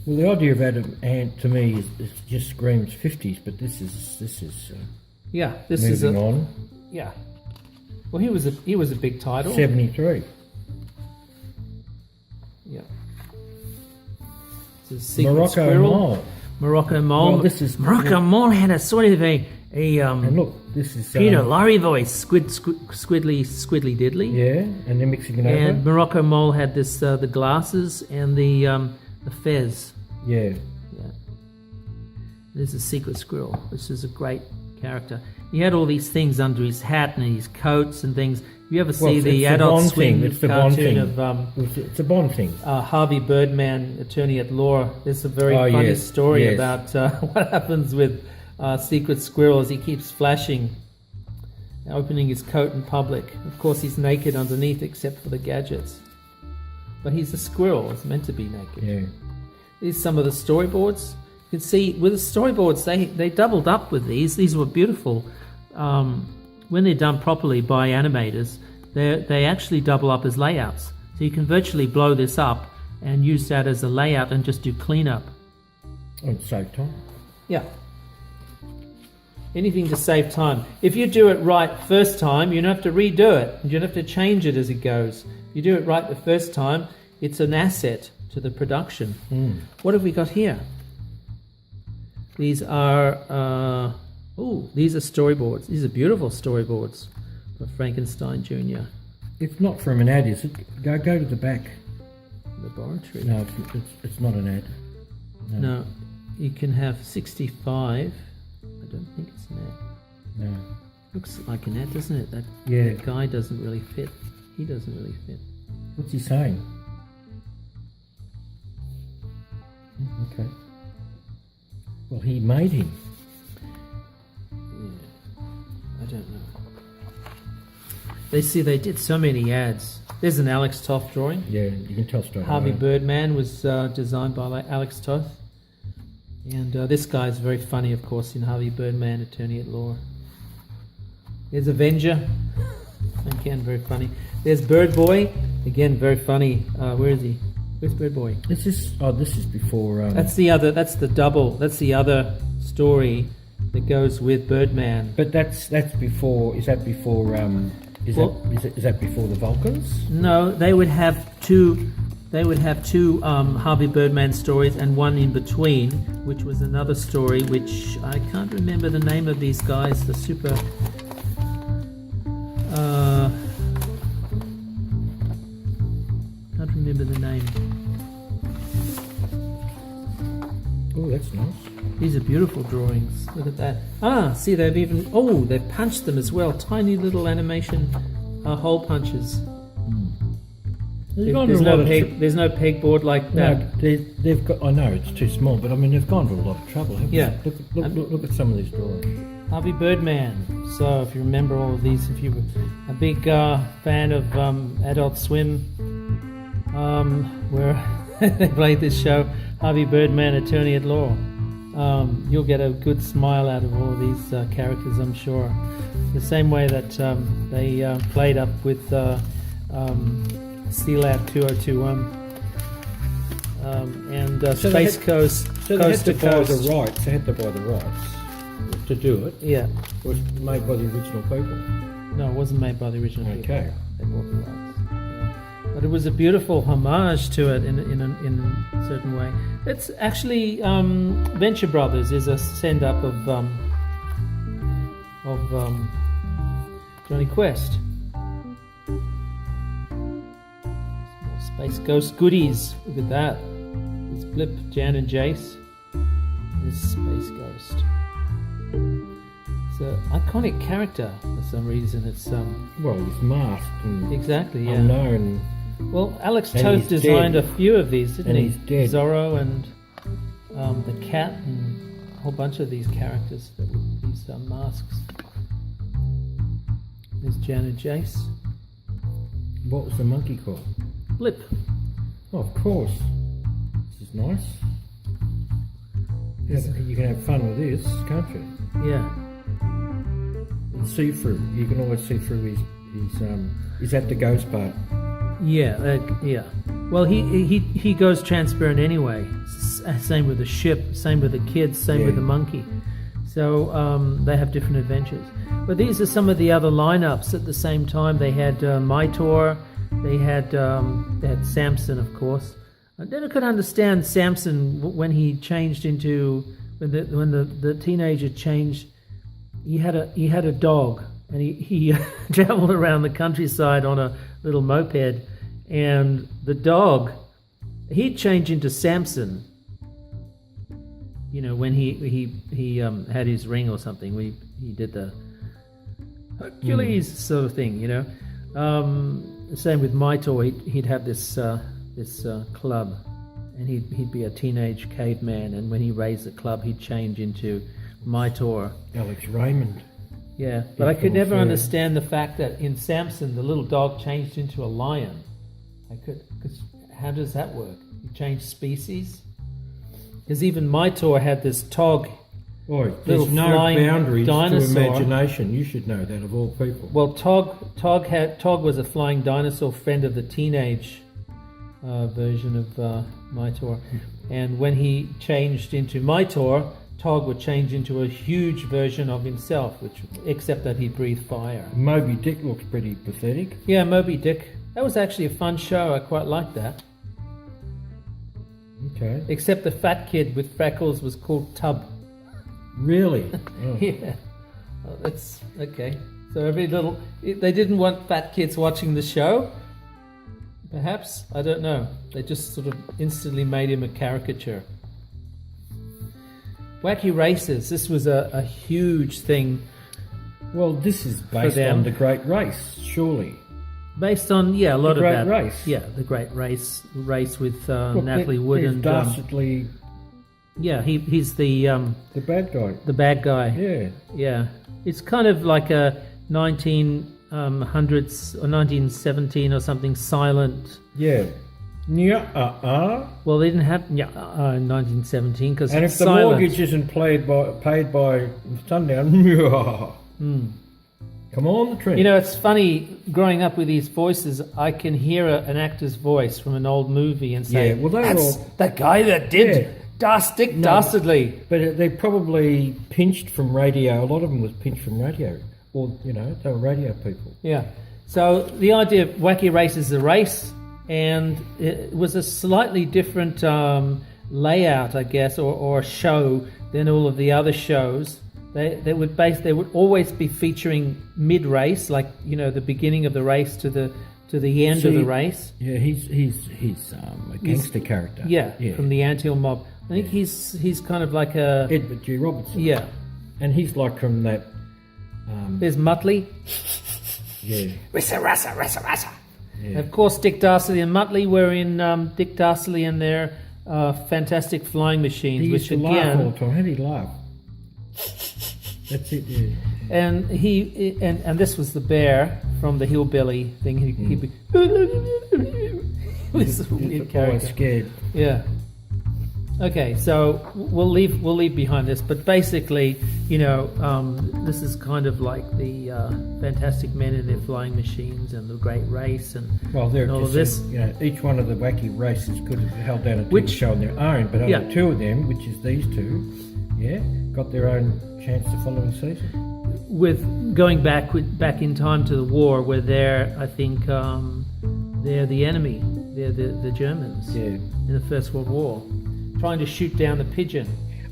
Well, the idea of Adam Ant to me is just screams 50s, but this is this moving is on. Yeah. Well, he was a big title. 73. Yeah. It's a Secret Morocco Squirrel. Mole. Morocco Mole. Well, this is Morocco Mole had a sort of a and look, this is Peter Lorre voice, squiddly diddly. Yeah, and they're mixing it over. And Morocco Mole had this the glasses and the fez. Yeah. There's a Secret Squirrel, which is a great character. He had all these things under his hat and his coats and things. You ever see the Adult Swim cartoon of it's a Bond thing. Harvey Birdman, attorney at law? There's a very funny story about what happens with Secret Squirrel as he keeps flashing, opening his coat in public. Of course, he's naked underneath except for the gadgets. But he's a squirrel. It's meant to be naked. Yeah. These are some of the storyboards. You can see with the storyboards, they doubled up with these. These were beautiful. When they're done properly by animators, they actually double up as layouts. So you can virtually blow this up and use that as a layout and just do cleanup. And save time. Yeah. Anything to save time. If you do it right first time, you don't have to redo it. You don't have to change it as it goes. You do it right the first time, it's an asset to the production. What have we got here? These are these are storyboards. These are beautiful storyboards for Frankenstein Jr. It's not from an ad, is it? Go to the back. Laboratory. No, it's not an ad. No, you can have 65. I don't think it's an ad. No. Looks like an ad, doesn't it? That guy doesn't really fit. He doesn't really fit. What's he saying? Okay. Well, he made him. Yeah. I don't know. They did so many ads. There's an Alex Toth drawing. Yeah, you can tell straight Harvey away. Birdman was designed by Alex Toth. And this guy is very funny, of course, in Harvey Birdman, attorney at law. There's Avenger. Again, very funny. There's Bird Boy. Again, very funny. Where is he? Where's Bird Boy? This is before. That's the other story that goes with Birdman. But that's before. Is that before? Is that before the Vulcans? No, they would have two. They would have two Harvey Birdman stories and one in between, which was another story, which I can't remember the name of these guys. The super. Can't remember the name. Oh, that's nice. These are beautiful drawings. Look at that. See, they've punched them as well. Tiny little animation hole punches. There's no pegboard like that. No, they've got. I know it's too small, but I mean they've gone to a lot of trouble. Yeah. Look at some of these drawings. Harvey Birdman. So if you remember all of these, if you were a big fan of Adult Swim, where they played this show, Harvey Birdman, attorney at law, you'll get a good smile out of all of these characters, I'm sure. The same way that they played up with C-Lab 2021. And So Space Coast. So they had Coast to to buy Coast. the rights. They had to buy the rights to do it. Yeah. It was made by the original people. No, it wasn't made by the original people. Okay. They bought the rights. Yeah. But it was a beautiful homage to it in a certain way. It's actually Venture Brothers is a send-up of Johnny Quest. More Space Ghost goodies. Look at that. It's Blip, Jan, and Jace. This Space Ghost. It's an iconic character for some reason. It's Well, he's masked and exactly, yeah. unknown. Well, Alex And Toth he's designed dead. a few of these, didn't And he? he's dead. Zorro and the cat and a whole bunch of these characters that with these masks. There's Jan and Jace. What was the monkey called? Blip. Oh, of course. This is nice. You can have fun with this, can't you? Yeah. It's see-through. You can always see through he's at the ghost part. Yeah, yeah. Well, he goes transparent anyway. Same with the ship, same with the kids, same with the monkey. So they have different adventures. But these are some of the other lineups at the same time. They had Mytor, they had Samson, of course. I never could understand Samson when he changed into when the teenager changed. He had a dog, and he traveled around the countryside on a little moped, and the dog, he'd change into Samson. You know, when he had his ring or something, he did the Hercules sort of thing. You know, same with Mytor. He'd have this club, and he'd be a teenage caveman, and when he raised the club, he'd change into Mytor. Alex Raymond. Yeah, but I could never understand the fact that in Samson the little dog changed into a lion. Because how does that work? You change species? Because even Mytor had this Tog. Boy, Little there's no flying boundaries dinosaur. to imagination. You should know that of all people. Well, Tog was a flying dinosaur friend of the teenage version of Mytor, and when he changed into Mytor, Tog would change into a huge version of himself, except that he breathed fire. Moby Dick looks pretty pathetic. Yeah, Moby Dick. That was actually a fun show. I quite liked that. Okay. Except the fat kid with freckles was called Tub. Really? Oh. Yeah. Oh, that's okay. So they didn't want fat kids watching the show. Perhaps, I don't know. They just sort of instantly made him a caricature. Wacky Races. This was a huge thing. Well, this is based them. on the Great Race, surely. Based on a lot The Great of that. Race. Yeah, the Great Race with Look, Natalie Wood there's and dastardly he's the bad guy. the bad guy. Yeah. Yeah, it's kind of like a 1900s or 1917 or something silent. Yeah. Well, they didn't have in 1917 because And it's if the silent. mortgage isn't paid by sundown, come on, the trend. You know, it's funny growing up with these voices. I can hear an actor's voice from an old movie and say, Yeah, well, they were "That's all- that guy that did Yeah. Dick Dastardly." But they probably pinched from radio. A lot of them was pinched from radio. Or, they were radio people. Yeah. So the idea of Wacky Race is a race, and it was a slightly different layout, I guess, or show than all of the other shows. They would always be featuring mid-race, like the beginning of the race to the end of the race. Yeah, he's a gangster character. Yeah, from the Anthill Mob. I think he's kind of like a Edward G. Robertson. Yeah. And he's like from that. There's Muttley. Yeah. Rassa, rassa, rassa, rassa. Yeah. Of course, Dick Dastardly and Muttley were in Dick Dastardly and their fantastic flying machines, He used which to laugh all the time. How did he laugh? That's it. Yeah. And and this was the bear from the hillbilly thing. He'd be. This weird character. Always scared. Yeah. Okay, so we'll leave behind this, but basically, this is kind of like the Fantastic Men and their flying machines and the Great Race and all of this. Each one of the Wacky Races could have held down a TV show on their own, but only two of them, which is these two, got their own chance the following season. With going back in time to the war, where they're, I think, they're the enemy. They're the Germans in the First World War, trying to shoot down the pigeon.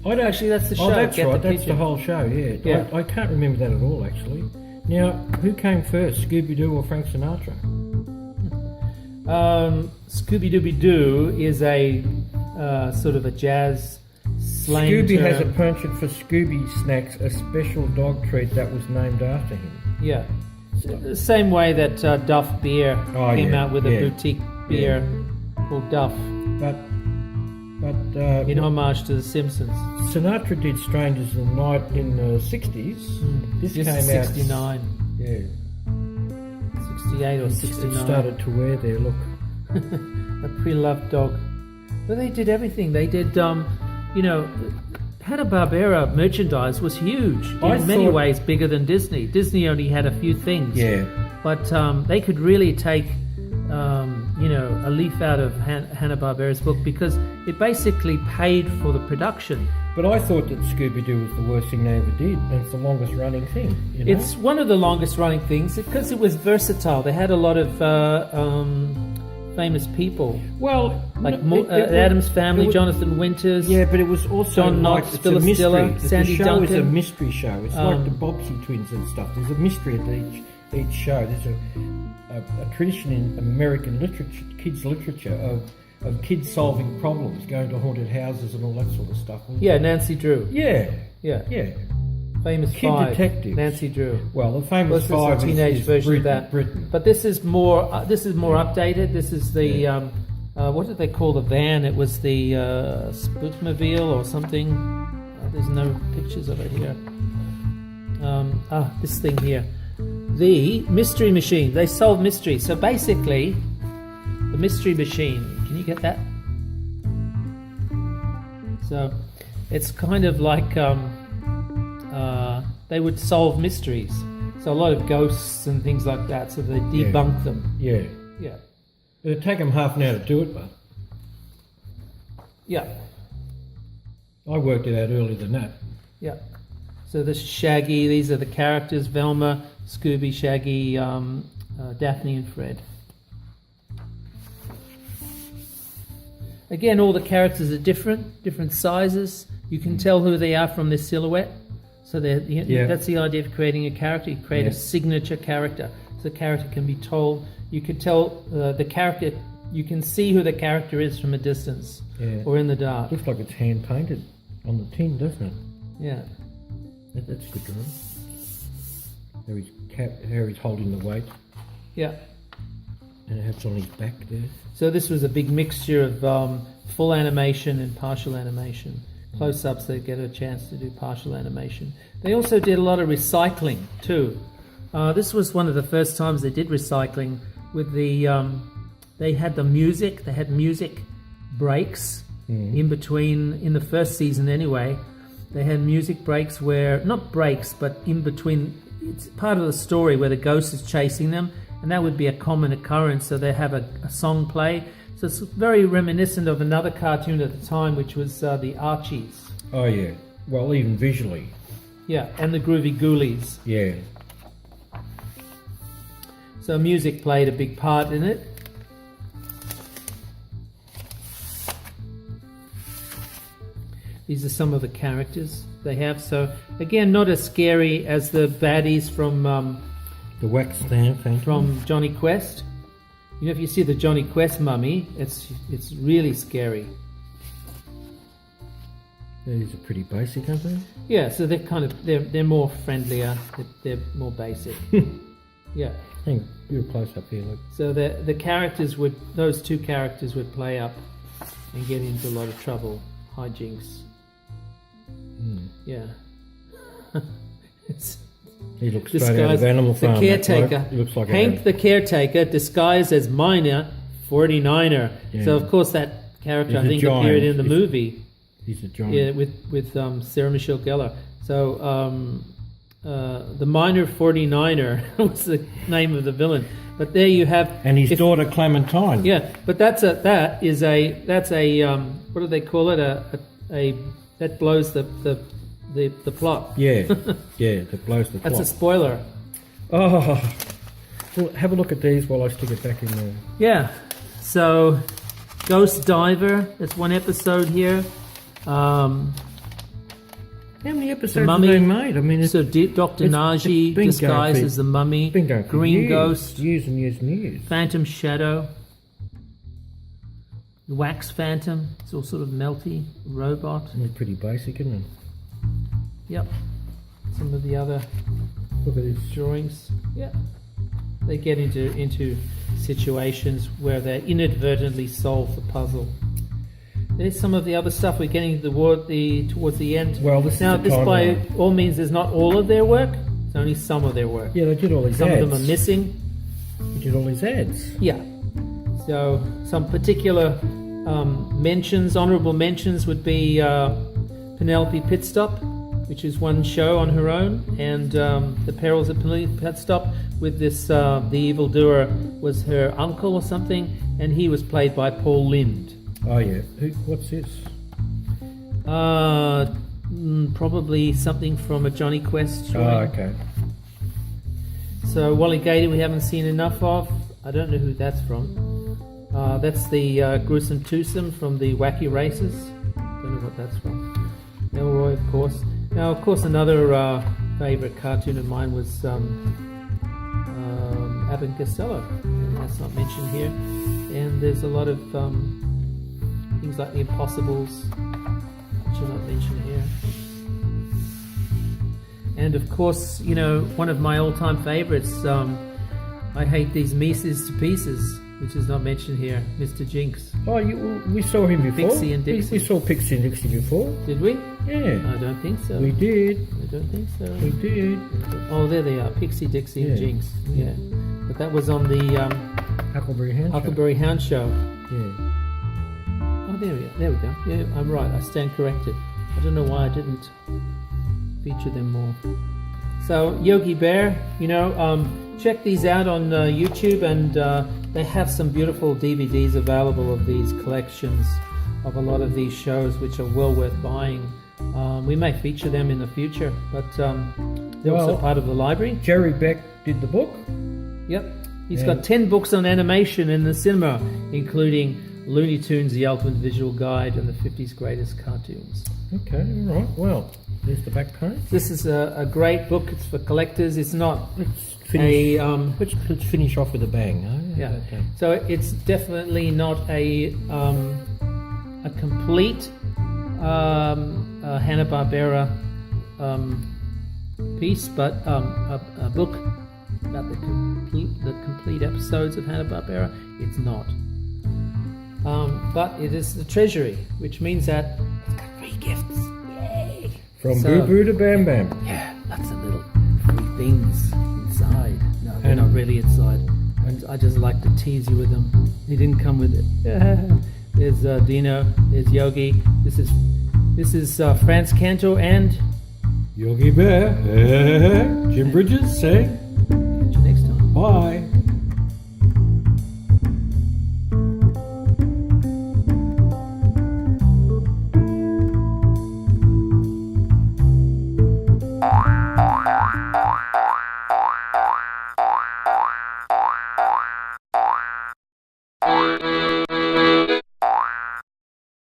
Actually, that's the show. Oh, that's Get right. the That's pigeon. the whole show. Yeah. I can't remember that at all, actually. Now, who came first, Scooby-Doo or Frank Sinatra? Scooby-Dooby-Doo is a sort of a jazz slang Scooby term. has a penchant for Scooby Snacks, a special dog treat that was named after him. Yeah. The same way that Duff Beer came out with a boutique beer called Duff. But in homage to The Simpsons. Sinatra did Strangers in the Night in the 60s. This came out... 69. Yeah. 68 or 69. It started to wear there, look. A pre-loved dog. But they did everything. They did, Hanna Barbera merchandise was huge. In many ways bigger than Disney. Disney only had a few things. Yeah. But they could really take... a leaf out of Hanna Barbera's book because it basically paid for the production. But I thought that Scooby-Doo was the worst thing they ever did, and it's the longest running thing. It's one of the longest running things because it was versatile. They had a lot of famous people. Well, like the Addams Family, Jonathan Winters. Yeah, but it was also John Knox, Phyllis Diller, Sandy Duncan. The show Duncan. is a mystery show. It's like the Bobbsey twins and stuff. There's a mystery at each show. There's a tradition in American literature, kids' literature, of kids solving problems, going to haunted houses and all that sort of stuff. Yeah, Nancy Drew. Yeah. Famous Kid Five. detectives. Nancy Drew. Well, the famous This Five is a teenage is version of that. Britain. But this is more updated. This is the what did they call the van? It was the Spookmobile or something. There's no pictures of it here. This thing here. The Mystery Machine. They solve mysteries. So basically, the Mystery Machine. Can you get that? So it's kind of like they would solve mysteries. So a lot of ghosts and things like that. So they debunk them. Yeah. Yeah. It'd take them half an hour to do it, but Yeah. I worked it out earlier than that. Yeah. So this is Shaggy. These are the characters: Velma, Scooby, Shaggy, Daphne, and Fred. Again, all the characters are different sizes. You can tell who they are from their silhouette. So that's the idea of creating a character. You create a signature character. So the character can be told. You can tell the character. You can see who the character is from a distance or in the dark. Looks like it's hand painted on the tin, doesn't it? Yeah. That's good to know. How he's holding the weight. Yeah. And it has on his back there. So this was a big mixture of full animation and partial animation. Close-ups, they get a chance to do partial animation. They also did a lot of recycling too. This was one of the first times they did recycling with the... they had the music. They had music breaks in between, in the first season anyway. They had music breaks where, not breaks, but in between, it's part of the story where the ghost is chasing them, and that would be a common occurrence, so they have a song play. So it's very reminiscent of another cartoon at the time, which was the Archies. Oh, yeah. Well, even visually. Yeah, and the Groovy Ghoulies. Yeah. So music played a big part in it. These are some of the characters they have. So, again, not as scary as the baddies from... the wax stand from Johnny Quest. You know, if you see the Johnny Quest mummy, it's really scary. These are pretty basic, aren't they? Yeah, so they're more friendlier. They're more basic. Yeah. Hang a bit close up here, look. So those two characters would play up and get into a lot of trouble, hijinks. Yeah. He looks straight out of Animal Farm. The caretaker. He looks like Hank the caretaker disguised as Miner 49er. Yeah. So of course that character I think appeared in the movie. He's a giant. Yeah, with Sarah Michelle Gellar. So the Minor 49er was the name of the villain. But there you have, and his daughter Clementine. Yeah, but that's a what do they call it? A that blows the plot. Yeah, that blows the plot. That's a spoiler. Oh, well, have a look at these while I stick it back in there. Yeah, so Ghost Diver. That's one episode here. How many episodes have they made? I mean, so Dr. Najee disguised as the Mummy. Green Ghost. Years and years and years. Phantom Shadow. Wax Phantom. It's all sort of melty. Robot. It's pretty basic, isn't it? Yep. Some of the other Look at this. drawings. Yeah. They get into situations where they inadvertently solve the puzzle. There's some of the other stuff. We're getting towards the end. Well, this by all means is not all of their work. It's only some of their work. Yeah, they did all these Some ads. of them are missing. They did all these ads. Yeah. So some particular mentions, honourable mentions, would be Penelope Pitstop, which is one show on her own, and The Perils of Penelope Pitstop with this, the evildoer was her uncle or something, and he was played by Paul Lind. Oh yeah. What's this? Probably something from a Johnny Quest show. Oh, okay. So Wally Gator we haven't seen enough of. I don't know who that's from. That's the Gruesome Twosome from the Wacky Races. Don't know what that's from. Elroy, of course. Now, of course, another favourite cartoon of mine was Abbott and Costello. That's not mentioned here. And there's a lot of things like The Impossibles, which are not mentioned here. And of course, you know, one of my all-time favourites, I Hate These Mises to Pieces, which is not mentioned here, Mr. Jinx. Oh, we saw him before. Pixie and Dixie. We saw Pixie and Dixie before. Did we? Yeah. I don't think so. We did. I don't think so. We did. Oh, there they are, Pixie, Dixie and Jinx. Yeah. But that was on the Huckleberry Hound Show. Yeah. Oh, there we go. Yeah, I'm right. I stand corrected. I don't know why I didn't feature them more. So, Yogi Bear, you know, check these out on YouTube, and they have some beautiful DVDs available of these collections of a lot of these shows, which are well worth buying. We may feature them in the future, but they're also part of the library. Jerry Beck did the book. Yep. He's got 10 books on animation in the cinema, including Looney Tunes, The Ultimate Visual Guide, and the 50's Greatest Cartoons. Okay, all right. Well, there's the back page. This is a great book. It's for collectors. It's not Let's finish off with a bang. Huh? Yeah. Okay. So it's definitely not a complete Hanna Barbera piece, but a book about the complete episodes of Hanna Barbera. It's not. But it is the Treasury, which means that it's got free gifts. Yay! From Boo Boo to Bam Bam. Yeah, lots of little free things inside. No, they're not really inside. And I just like to tease you with them. He didn't come with it. There's Dino. There's Yogi. This is Franz Cantor and Yogi Bear. Jim Bridges saying, catch you next time. Bye.